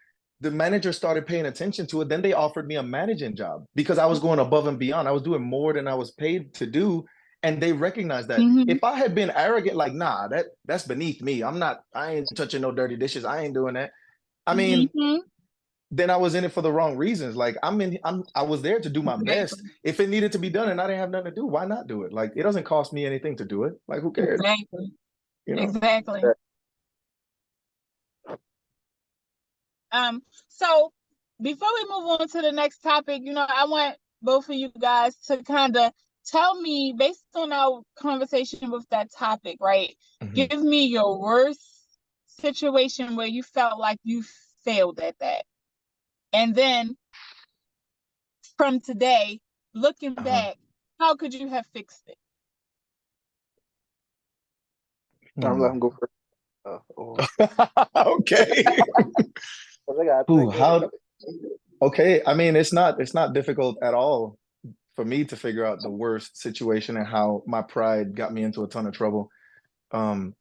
the manager started paying attention to it. Then they offered me a managing job because I was going above and beyond. I was doing more than I was paid to do. And they recognized that. Mhm. If I had been arrogant, like, nah, that's beneath me. I ain't touching no dirty dishes. I ain't doing that. I mean, Mhm. then I was in it for the wrong reasons. Like I was there to do my best. Exactly. If it needed to be done and I didn't have nothing to do, why not do it? Like it doesn't cost me anything to do it. Like who cares? Exactly. You know? Exactly. So before we move on to the next topic, you know, I want both of you guys to kind of tell me, based on our conversation with that topic, right? Mhm. Give me your worst situation where you felt like you failed at that. And then from today, looking Uh-huh. back, how could you have fixed it? I'm Hmm. letting go first. Okay. 'Cause I gotta Ooh, think of how it. okay. I mean, it's not difficult at all for me to figure out the worst situation and how my pride got me into a ton of trouble. Um,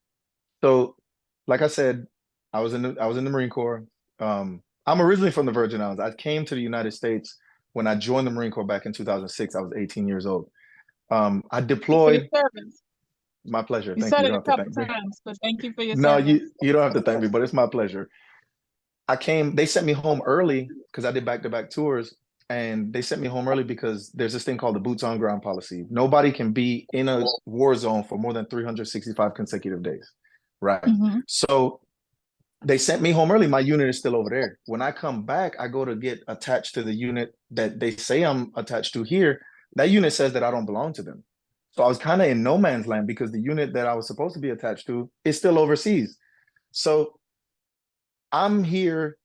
so like I said, I was in the Marine Corps. I'm originally from the Virgin Islands. I came to the United States when I joined the Marine Corps back in 2006. I was 18 years old. I Thank you for your deployed. service. My pleasure. You Thank you. said You it a don't have to couple thank me. times, but thank you for your No, service. you don't have to thank me, but it's my pleasure. They sent me home early because I did back-to-back tours, and they sent me home early because there's this thing called the boots on ground policy. Nobody can be in a war zone for more than 365 consecutive days. Right. Mhm. So they sent me home early. My unit is still over there. When I come back, I go to get attached to the unit that they say I'm attached to here. That unit says that I don't belong to them. So I was kind of in no man's land because the unit that I was supposed to be attached to is still overseas. So I'm here.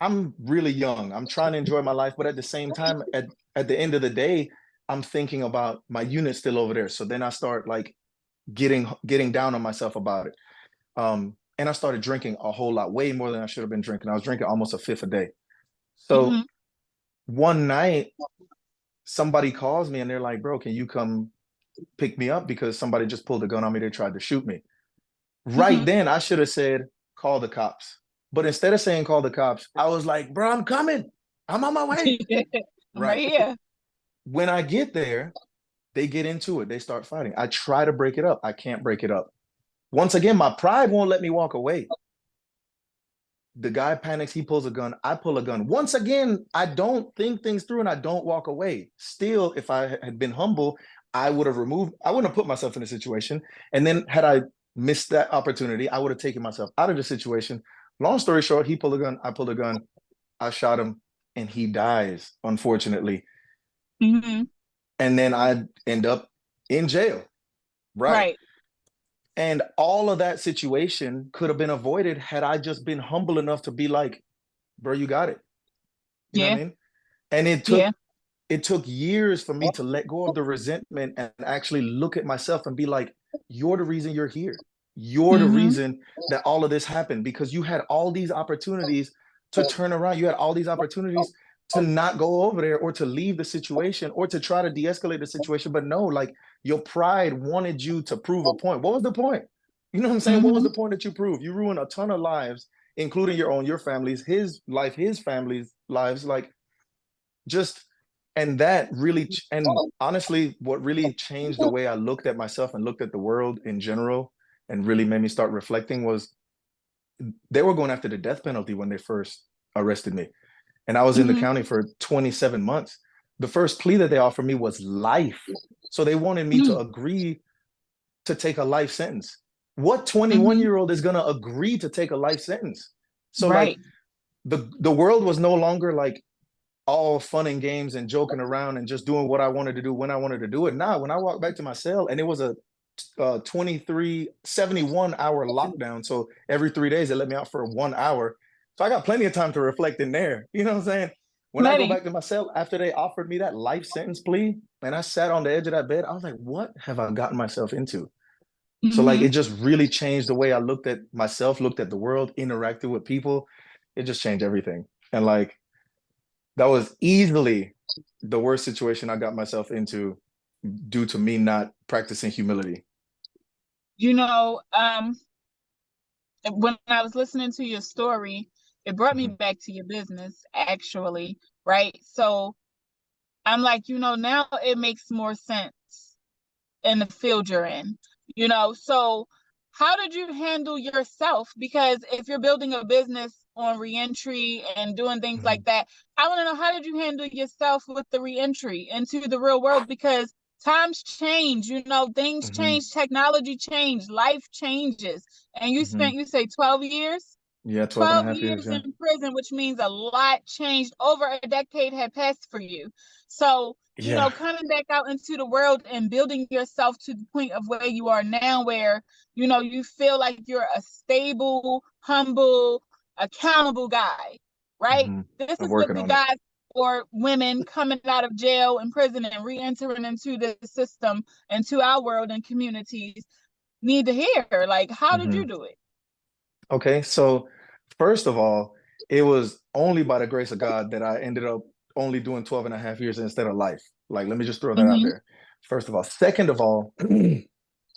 I'm really young. I'm trying to enjoy my life, but at the same time, at the end of the day, I'm thinking about my unit still over there. So then I start like getting down on myself about it. And I started drinking a whole lot, way more than I should have been drinking. I was drinking almost a fifth a day. So Mhm. one night, somebody calls me and they're like, "Bro, can you come pick me up because somebody just pulled a gun on me. They tried to shoot me." Right Mhm. then, I should have said, "Call the cops." But instead of saying call the cops, I was like, bro, I'm coming. I'm on my way. I'm right here. When I get there, they get into it. They start fighting. I try to break it up. I can't break it up. Once again, my pride won't let me walk away. The guy panics. He pulls a gun. I pull a gun. Once again, I don't think things through and I don't walk away. Still, if I had been humble, I would I wouldn't have put myself in a situation. And then had I missed that opportunity, I would have taken myself out of the situation. Long story short, he pulled a gun. I pulled a gun. I shot him and he dies, unfortunately. Mm-hmm. And then I end up in jail. Right. And all of that situation could have been avoided had I just been humble enough to be like, bro, you got it. You know what I mean? And it took years for me to let go of the resentment and actually look at myself and be like, you're the reason you're here. You're the reason that all of this happened, because you had all these opportunities to turn around. You had all these opportunities to not go over there or to leave the situation or to try to de-escalate the situation. But no, like, your pride wanted you to prove a point. What was the point? You know what I'm saying? What was the point that you proved? You ruined a ton of lives, including your own, your family's, his life, his family's lives. Like, just, and that really, and honestly, what really changed the way I looked at myself and looked at the world in general and really made me start reflecting was they were going after the death penalty when they first arrested me. And I was in the county for 27 months. The first plea that they offered me was life. So they wanted me to agree to take a life sentence. What 21-year-old is going to agree to take a life sentence? So like the world was no longer like all fun and games and joking around and just doing what I wanted to do when I wanted to do it. Now, when I walked back to my cell and it was a 71-hour lockdown. So every 3 days they let me out for 1 hour. So I got plenty of time to reflect in there. You know what I'm saying? When I go back to my cell after they offered me that life sentence plea and I sat on the edge of that bed, I was like, what have I gotten myself into? So like, it just really changed the way I looked at myself, looked at the world, interacted with people. It just changed everything. And like, that was easily the worst situation I got myself into due to me not practicing humility. You know, when I was listening to your story, it brought me back to your business, actually, right? So I'm like, you know, now it makes more sense in the field you're in, you know? So how did you handle yourself? Because if you're building a business on reentry and doing things like that, I want to know, how did you handle yourself with the reentry into the real world? Because times change, you know, things change, technology change, life changes. And you spent, you say 12 years? Yeah, 12 and a half years years, in prison, which means a lot changed. Over a decade had passed for you. So, you know, coming back out into the world and building yourself to the point of where you are now, where, you know, you feel like you're a stable, humble, accountable guy, right? This is what the guys or women coming out of jail and prison and re-entering into the system, into our world and communities need to hear. Like, how did you do it? Okay, so first of all, it was only by the grace of God that I ended up only doing 12 and a half years instead of life. Like, let me just throw that out there. First of all. Second of all,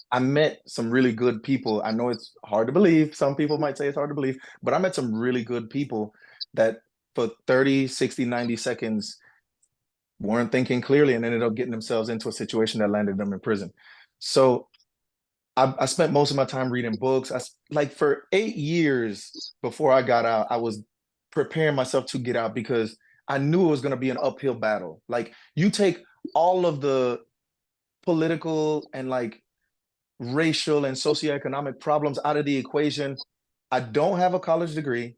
I met some really good people. I know it's hard to believe. Some people might say it's hard to believe, but I met some really good people that for 30, 60, 90 seconds weren't thinking clearly and ended up getting themselves into a situation that landed them in prison. So I spent most of my time reading books. Like for 8 years before I got out, I was preparing myself to get out because I knew it was going to be an uphill battle. Like, you take all of the political and like racial and socioeconomic problems out of the equation. I don't have a college degree.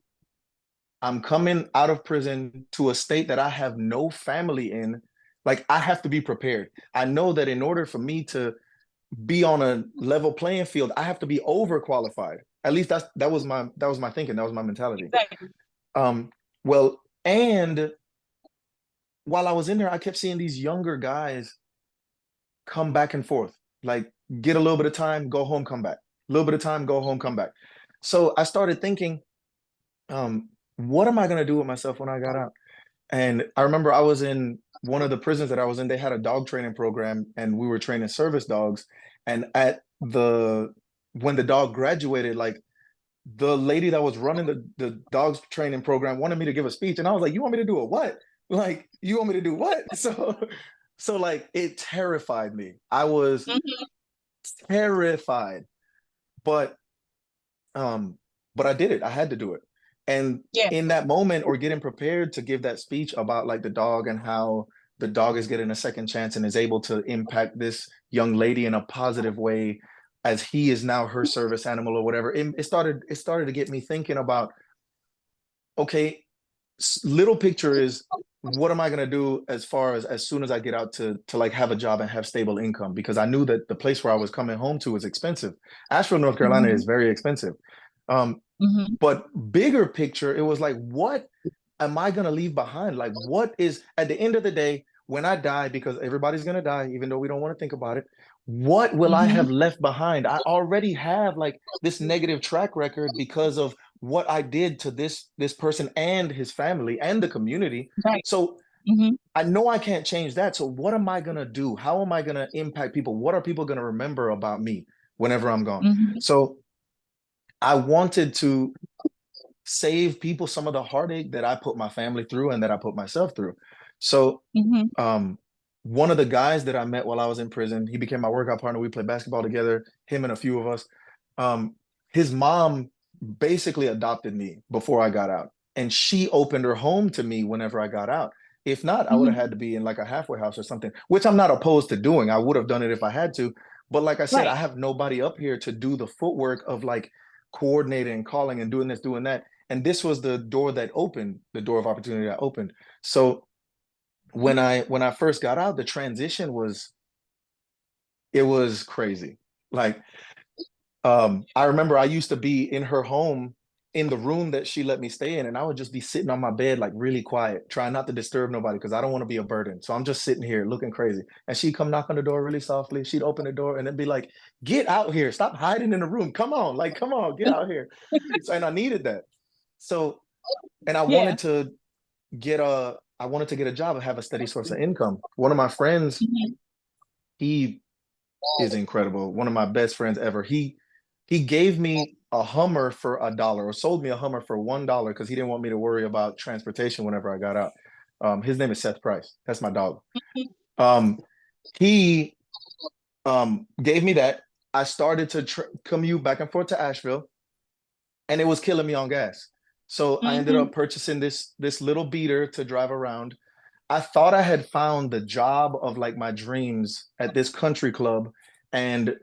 I'm coming out of prison to a state that I have no family in. Like, I have to be prepared. I know that in order for me to be on a level playing field, I have to be overqualified. At least that was my thinking. That was my mentality. Exactly. Well, and while I was in there, I kept seeing these younger guys come back and forth, like get a little bit of time, go home, come back. A little bit of time, go home, come back. So I started thinking, what am I going to do with myself when I got out? And I remember I was in one of the prisons that I was in, they had a dog training program and we were training service dogs. And when the dog graduated, like the lady that was running the dogs training program wanted me to give a speech, and I was like, you want me to do a what? Like, you want me to do what? So like it terrified me. I was Mhm. terrified, but um but I did it. I had to do it. And Yeah. in that moment, or getting prepared to give that speech about like the dog and how the dog is getting a second chance and is able to impact this young lady in a positive way, as he is now her service animal or whatever, it started to get me thinking about, okay, little picture is, what am I going to do as far as soon as I get out to like have a job and have stable income? Because I knew that the place where I was coming home to was expensive. Asheville, North Carolina Mhm. is very expensive. Um, Mhm. but bigger picture, it was like, what am I going to leave behind? Like, what is, at the end of the day, when I die, because everybody's going to die, even though we don't want to think about it, what will I Mhm. have left behind? I already have like this negative track record because of what I did to this person and his family and the community. Right. So Mhm. I know I can't change that. So what am I going to do? How am I going to impact people? What are people going to remember about me whenever I'm gone? Mhm. So I wanted to save people some of the heartache that I put my family through and that I put myself through. So Mhm. um one of the guys that I met while I was in prison, he became my workout partner. We played basketball together, him and a few of us. Um, his mom basically adopted me before I got out, and she opened her home to me whenever I got out. If not, I would have Mhm. had to be in like a halfway house or something, which I'm not opposed to doing. I would have done it if I had to. But like I said, I Right. have nobody up here to do the footwork of like coordinating and calling and doing this, doing that. And this was the door that opened, the door of opportunity that opened. So when I first got out, the transition was, it was crazy. Like I remember I used to be in her home in the room that she let me stay in, and I would just be sitting on my bed like really quiet, trying not to disturb nobody because I don't want to be a burden. So I'm just sitting here looking crazy. And she'd come knock on the door really softly. She'd open the door and then be like, "Get out here. Stop hiding in the room. Come on. Like, come on, get out here." So, and I needed that. So, and Yeah. I wanted to get a job and have a steady source of income. One of my friends, Mhm. he is incredible. One of my best friends ever. He gave me a Hummer for $1, or sold me a Hummer for $1 because he didn't want me to worry about transportation whenever I got out. His name is Seth Price. That's my dog. Um, he gave me that. I started to commute back and forth to Asheville, and it was killing me on gas. So I ended Mhm. up purchasing this little beater to drive around. I thought I had found the job of like my dreams at this country club, and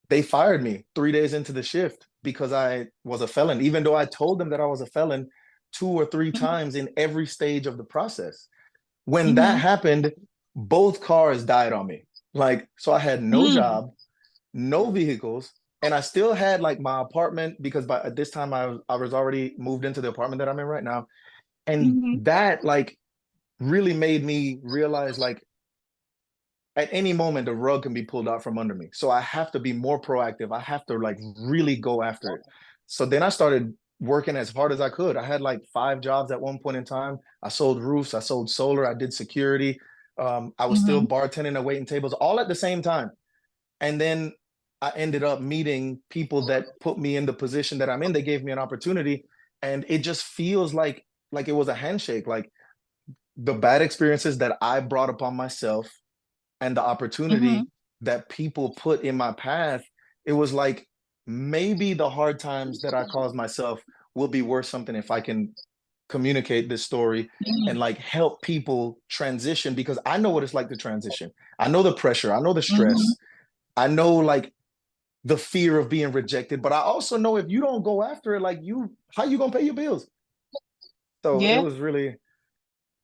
they fired me 3 days into the shift because I was a felon, even though I told them that I was a felon 2 or 3 times in every stage of the process. When that Mhm. happened, both cars died on me. Like, so I had no Mhm. job, no vehicles, and I still had like my apartment because by at this time I was already moved into the apartment that I'm in right now. And Mhm. that like really made me realize like at any moment the rug can be pulled out from under me. So I have to be more proactive. I have to like really go after it. So then I started working as hard as I could. I had like 5 jobs at one point in time. I sold roofs, I sold solar, I did security. I was still Mhm. bartending and waiting tables all at the same time. And then I ended up meeting people that put me in the position that I'm in. They gave me an opportunity, and it just feels like it was a handshake. Like the bad experiences that I brought upon myself and the opportunity Mhm. that people put in my path, it was like maybe the hard times that I caused myself will be worth something if I can communicate this story and Mhm. like help people transition, because I know what it's like to transition. I know the pressure, I know the Mhm. stress, I know like the fear of being rejected, but I also know if you don't go after it, like how you gonna pay your bills? So it Yeah. was really,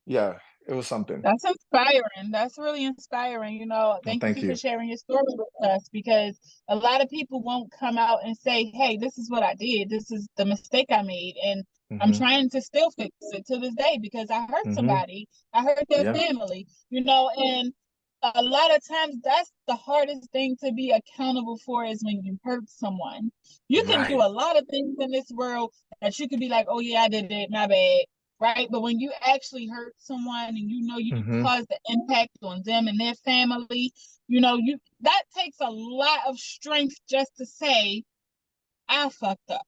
yeah, it was something. That's inspiring. That's really inspiring. Well, Thank thank you for you. sharing your story with us because a lot of people won't come out and say, hey, this is what I did. This is the mistake I made. And I'm Hmm. trying to still fix it to this day because I hurt Hmm. somebody. I hurt their Yeah. family, and a lot of times that's the hardest thing to be accountable for is when you hurt someone. You can do Right. a lot of things in this world that you could be like, oh, yeah, I did it. My bad, right? But when you actually hurt someone and you Hmm. cause the impact on them and their family, you that takes a lot of strength just to say, I fucked up.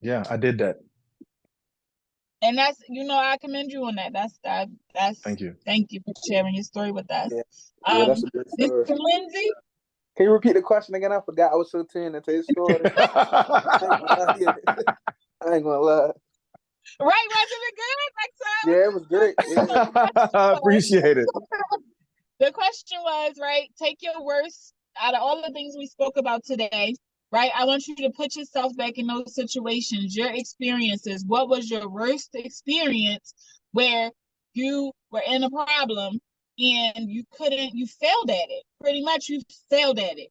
Yeah, I did that. And that's, I commend you on that. That's Thank you. thank you for sharing your story with us. Yeah, that's a good story. Mr. Lindsay, Can you repeat the question again? I forgot. I was so tuned into his story. I ain't gonna lie. right? Wasn't it good? Like, so Yeah, it was great. I appreciate it. the question was, right, take your worst out of all the things we spoke about today, right? I want you to put yourself back in those situations, your experiences. What was your worst experience where you were in a problem and you failed at it? Pretty much you failed at it.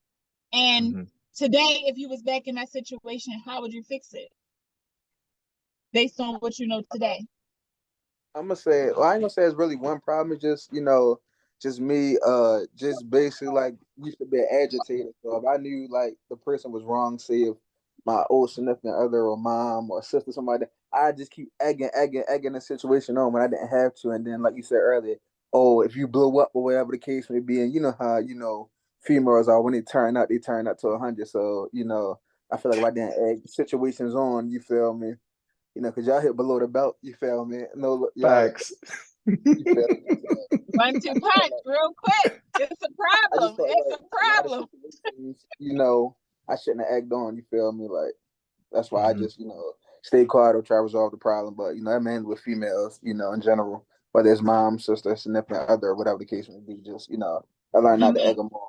And today, if you was back in that situation, how would you fix it? Based on what you know today. I'm gonna say, well, I ain't gonna say it's really one problem. It's just, just me, just basically like used to be agitated. So if I knew like the person was wrong, say if my old significant other or mom or sister, somebody, I just keep egging the situation on when I didn't have to. And then, like you said earlier, oh, if you blow up or whatever the case may be, and you know how females are when they turn up to 100. So I feel like if I didn't egg situations on, you feel me? Because y'all hit below the belt, you feel me? No, Facts. you feel me? 1-2 punch, real quick. It's a problem. It's a problem. I shouldn't have egged on. You feel me? Like that's why I just stay quiet or try to resolve the problem. But that man with females, in general, whether it's mom, sister, significant other, whatever the case may be, just I learned not to egg them on.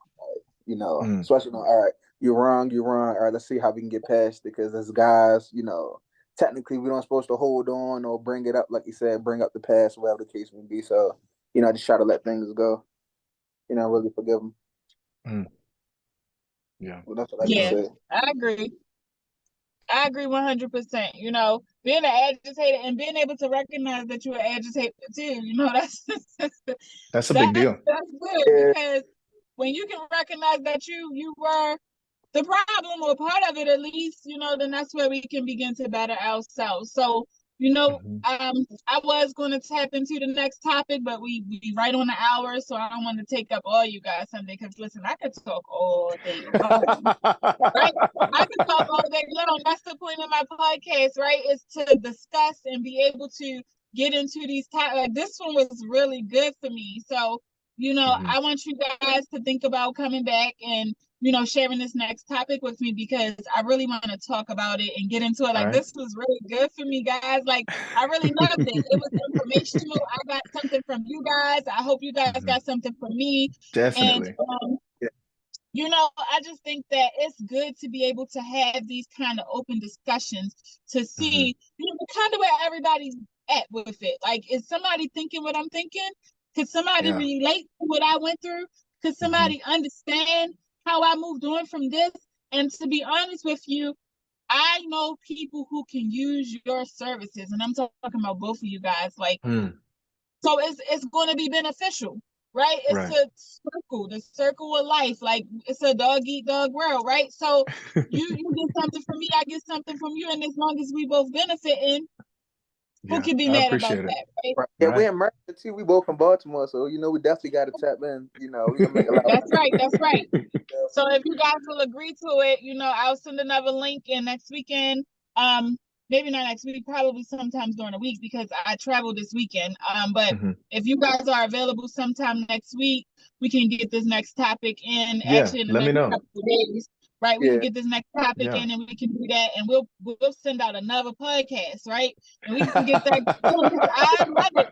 Like, especially all right, you're wrong. All right, let's see how we can get past it. Because as guys, technically we don't supposed to hold on or bring it up, like you said, bring up the past, whatever the case may be. So, I just try to let things go. Really forgive them. Yeah. Well, that's what I can say. I agree. I agree 100%. Being an agitator and being able to recognize that you're an agitator too, that's a big deal. That's good because when you can recognize that you were the problem or part of it at least, then that's where we can begin to better ourselves. So, I was going to tap into the next topic, but we right on the hour, so I don't want to take up all you guys Sunday. Because listen, I could talk all day long, right? I could talk all day long. That's the point of my podcast, right? Is to discuss and be able to get into these topics. Like this one was really good for me. So, I want you guys to think about coming back and sharing this next topic with me because I really want to talk about it and get into it. Like, this was really good for me, guys. Like, I really loved it. It was informational. I got something from you guys. I hope you guys got something from me. Definitely. And, I just think that it's good to be able to have these kind of open discussions to see, kind of where everybody's at with it. Like, is somebody thinking what I'm thinking? Could somebody relate to what I went through? Could somebody understand how I moved on from this? And to be honest with you, I know people who can use your services, and I'm talking about both of you guys. Like, so it's going to be beneficial, right? It's the circle of life. Like it's a dog eat dog world, right? So you get something from me, I get something from you, and as long as we both benefiting, who can be mad about that, right? Yeah, we're in Maryland too. We both from Baltimore, so we definitely got to tap in. We gonna make a lot. That's right. So if you guys will agree to it, I'll send another link in next weekend. Maybe not next week, probably sometimes during the week because I travel this weekend. But if you guys are available sometime next week, we can get this next topic in. Actually, in the next couple of days. Right, we can get this next topic in, and we can do that, and we'll send out another podcast, right? And we can get that going. I love it.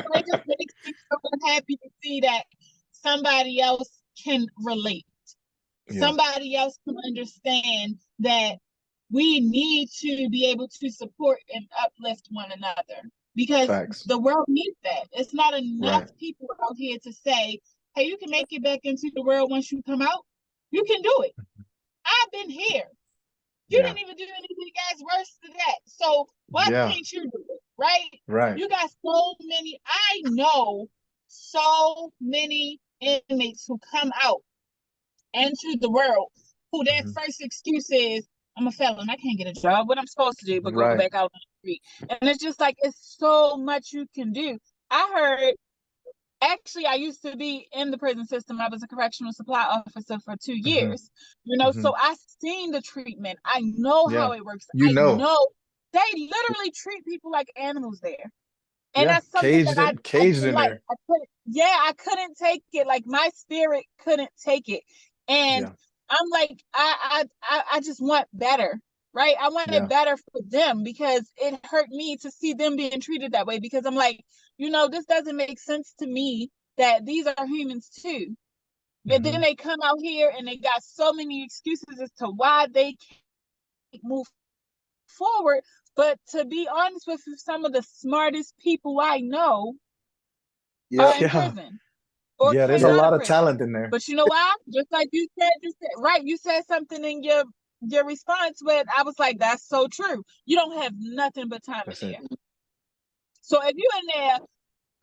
It just makes me so happy to see that somebody else can relate. Somebody else can understand that we need to be able to support and uplift one another because the world needs that. It's not enough people out here to say, "Hey, you can make it back into the world once you come out. You can do it." I've been here. You didn't even do anything as worse than that. So why can't you do it? Right? You got so many. I know so many inmates who come out into the world who their first excuse is, I'm a felon. I can't get a job. What I'm supposed to do but go back out on the street. And it's just like, it's so much you can do. I heard actually, I used to be in the prison system. I was a correctional supply officer for 2 Mm-hmm. years, you know, Mm-hmm. so I seen the treatment. I know Yeah. how it works. You I know. know they literally treat people like animals there. And Yeah. that's something that I Caged didn't in like. there. I couldn't take it. Like my spirit couldn't take it. And Yeah. I'm like, I just want better, right? I want Yeah. it better for them because it hurt me to see them being treated that way. Because I'm like, you know, this doesn't make sense to me that these are humans too. And then Mm-hmm. they come out here and they got so many excuses as to why they can't move forward. But to be honest with you, some of the smartest people I know Yeah. are in Yeah. prison or Yeah. There's came a out lot of of prison. talent in there. But you know why? Just like you said, right? You said something in your response where I was like, "That's so true." You don't have nothing but time That's in it. there. So if you're in there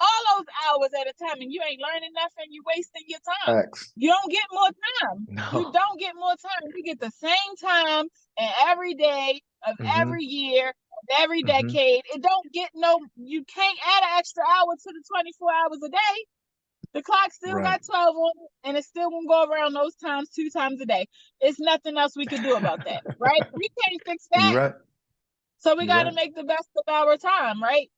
all those hours at a time and you ain't learning nothing, you wasting your time. Facts. You don't get more time. You No. don't get more time. You get the same time in every day of Mm-hmm. every year, of every Mm-hmm. decade. It don't get you can't add an extra hour to the 24 hours a day. The clock still Right. got 12 on it, and it still won't go around those times 2 times a day. It's nothing else we could do about that, right? We can't fix You're that. right. So we You're got to right. make the best of our time, right? Yeah.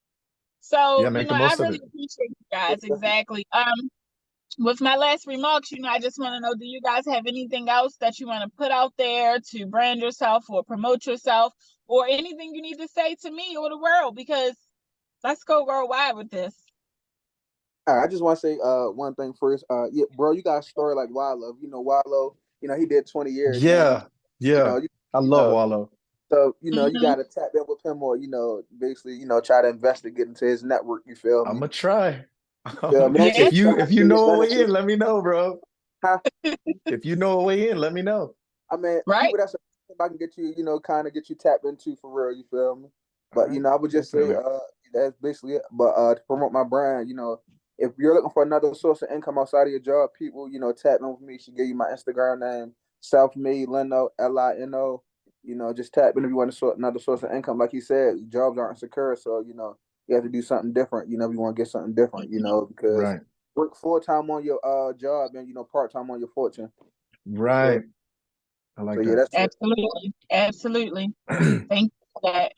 So, Make you the know, I most of really it. appreciate you guys. Exactly. With my last remarks, you know, I just want to know, do you guys have anything else that you want to put out there to brand yourself or promote yourself or anything you need to say to me or the world? Because let's go worldwide with this. I just want to say one thing first. Yeah, bro, you got a story like Wallow. You know, Wallow, you know, he did 20 years. Yeah. You Yeah. know, I you love know, Wallow. so, you know, you Mhm. got to tap in with him or, you know, basically, you know, try to investigate into his network. You feel I'm me? gonna try. Yeah, man, Yeah. If you know a way benefit. in, let me know, bro. Huh? If you know a way in, let me know. I mean, Right. people that's if I can get you, you know, kind of get you tapped into for real. You feel me? All But right. you know, I would just say, Definitely. that's basically it. But to promote my brand, you know, if you're looking for another source of income outside of your job, people, you know, tap in with me. She gave you my Instagram name, Selfmade Lino, Lino. You know, just tap in if you want to sort another source of income. Like you said, jobs aren't secure, so you know you have to do something different. You know, if you want to get something different, you know, because Right. work full time on your job and you know part time on your fortune. Right. I So like yeah, that. that's it. Absolutely. Absolutely. Thank you for that.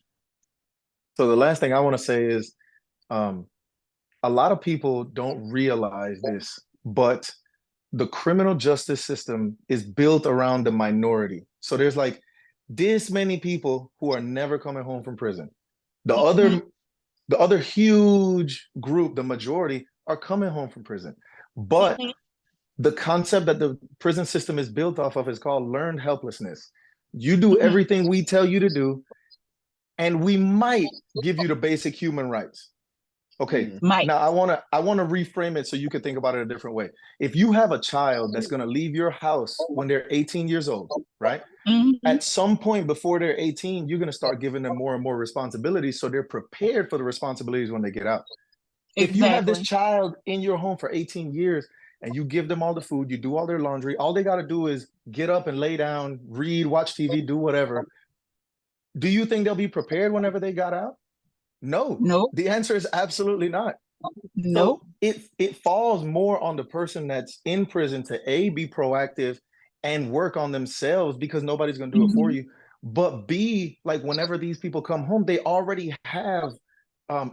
So the last thing I want to say is, a lot of people don't realize this, but the criminal justice system is built around the minority. So there's like this many people who are never coming home from prison. The Mhm. other huge group, the majority, are coming home from prison. But Mhm. the concept that the prison system is built off of is called learned helplessness. You do Mhm. everything we tell you to do, and we might give you the basic human rights. Okay, Mike. now I wanna reframe it so you could think about it a different way. If you have a child that's gonna leave your house when they're 18 years old, right? Mhm. At some point before they're 18, you're gonna start giving them more and more responsibilities so they're prepared for the responsibilities when they get out. If you have this Exactly. child in your home for 18 years and you give them all the food, you do all their laundry, all they gotta do is get up and lay down, read, watch TV, do whatever. Do you think they'll be prepared whenever they got out? No. Nope. The answer is absolutely not. Nope. So it falls more on the person that's in prison to be proactive and work on themselves because nobody's gonna do it for Mhm. you. But B, like whenever these people come home, they already have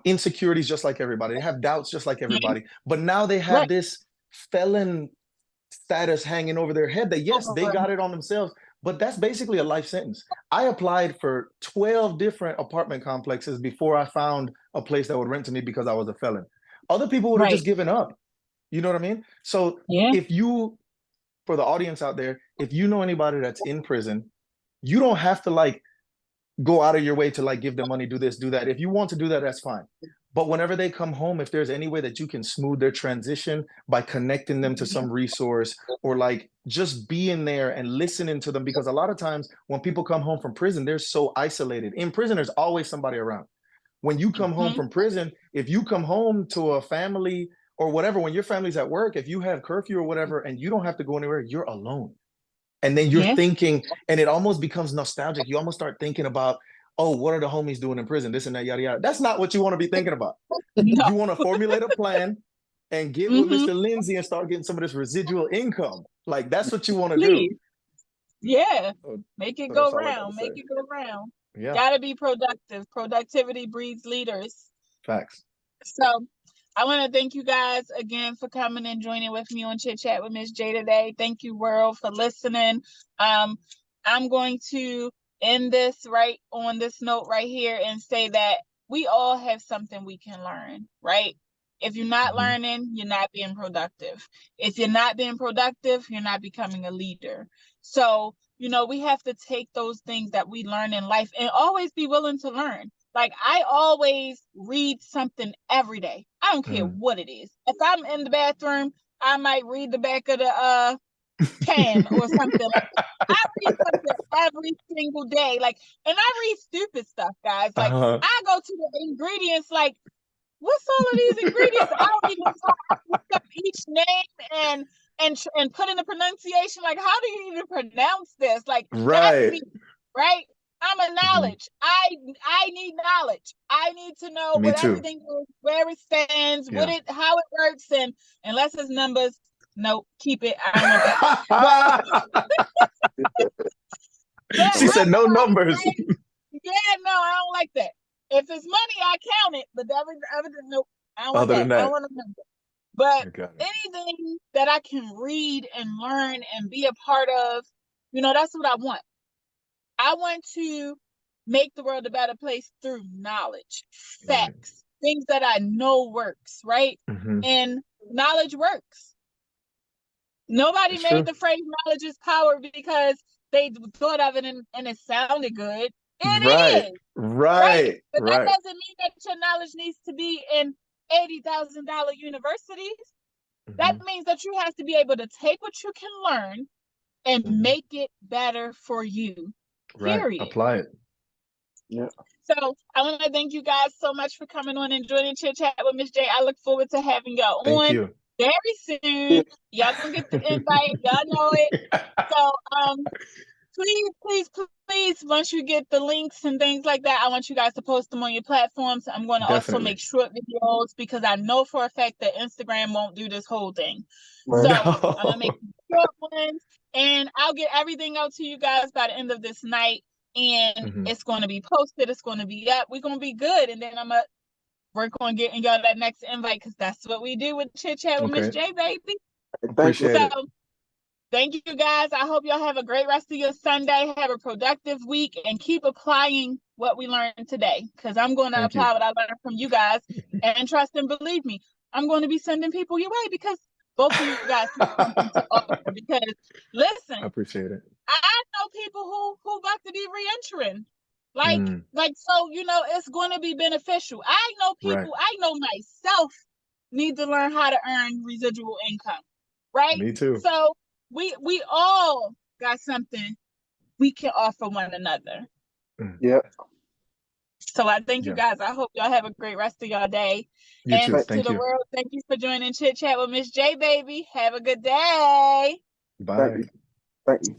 insecurities just like everybody. They have doubts just like everybody. But now they have Right. this felon status hanging over their head that yes, they Over. got it on themselves, but that's basically a life sentence. I applied for 12 different apartment complexes before I found a place that would rent to me because I was a felon. Other people would have Right. just given up. You know what I mean? So Yeah. if you, for the audience out there, if you know anybody that's in prison, you don't have to like go out of your way to like give them money, do this, do that. If you want to do that, that's fine. But whenever they come home, if there's any way that you can smooth their transition by connecting them to some resource or like just being there and listening to them, because a lot of times when people come home from prison, they're so isolated. In prison, there's always somebody around. When you come home Mhm. from prison, if you come home to a family or whatever, when your family's at work, if you have curfew or whatever, and you don't have to go anywhere, you're alone. And then you're Yeah. thinking, and it almost becomes nostalgic. You almost start thinking about, oh, what are the homies doing in prison? This and that, yada, yada. That's not what you want to be thinking about. No. You want to formulate a plan and get with Mhm. Mr. Lindsay and start getting some of this residual income. Like that's what you want to do. Please. Yeah. So, Make it so go that's all I gotta round. Make say. it go round. Yeah, Gotta be productive. Productivity breeds leaders. facts. So I want to thank you guys again for coming and joining with me on Chit Chat with Miss J today. Thank you, world, for listening. I'm going to end this right on this note right here and say that we all have something we can learn, right? If you're not learning, you're not being productive. If you're not being productive, you're not becoming a leader. So, you know, we have to take those things that we learn in life and always be willing to learn. Like, I always read something every day. I don't care what it is. If I'm in the bathroom, I might read the back of the can or something. Like, I read something every single day. Like, and I read stupid stuff, guys. Like, I go to the ingredients, like, what's all of these ingredients? I don't even know how to look up each name and put in the pronunciation. Like, how do you even pronounce this? Like, that's Right. me, right? I'm a knowledge. I need knowledge. I need to know Me what too. everything is, where it stands, Yeah. how it works, and unless it's numbers, nope, keep it. I don't want that. But She said no numbers. right? Yeah, no, I don't like that. If it's money, I count it, but other than nope, I don't want Other that. than that. I don't want a number. But I got it. anything that I can read and learn and be a part of, you know, that's what I want. I want to make the world a better place through knowledge, facts, things that I know works, right? And knowledge works. Nobody It's made true. the phrase knowledge is power because they thought of it and it sounded good. And Right. it is. Right. But Right. that doesn't mean that your knowledge needs to be in $80,000 universities. That means that you have to be able to take what you can learn and make it better for you. Period. Right. Apply it. Yeah. So I want to thank you guys so much for coming on and joining Chit Chat with Miss J. I look forward to having y'all Thank on you. very soon. Y'all gonna get the invite. Y'all know it. So please, once you get the links and things like that, I want you guys to post them on your platforms. I'm going to also Definitely. make short videos because I know for a fact that Instagram won't do this whole thing. Right. So I'm gonna make short ones, and I'll get everything out to you guys by the end of this night. And it's going to be posted. It's going to be up. We're going to be good, and then I'm gonna work on getting y'all that next invite because that's what we do with Chit Chat with Miss J, baby. Appreciate it. Thank you guys. I hope y'all have a great rest of your Sunday. Have a productive week and keep applying what we learned today because I'm going to apply what I learned from you guys. And trust and believe me, I'm going to be sending people your way because both of you guys have something to offer. Because listen, I appreciate it. I know people who about to be re-entering. Like so, you know, it's going to be beneficial. I know people, I know myself need to learn how to earn residual income. Right? Me too. So we all got something we can offer one another. Yeah. So I thank you guys. I hope y'all have a great rest of y'all day. You and too. to Thank the you. world, thank you for joining Chit Chat with Miss J, baby. Have a good day. Bye. Thank you.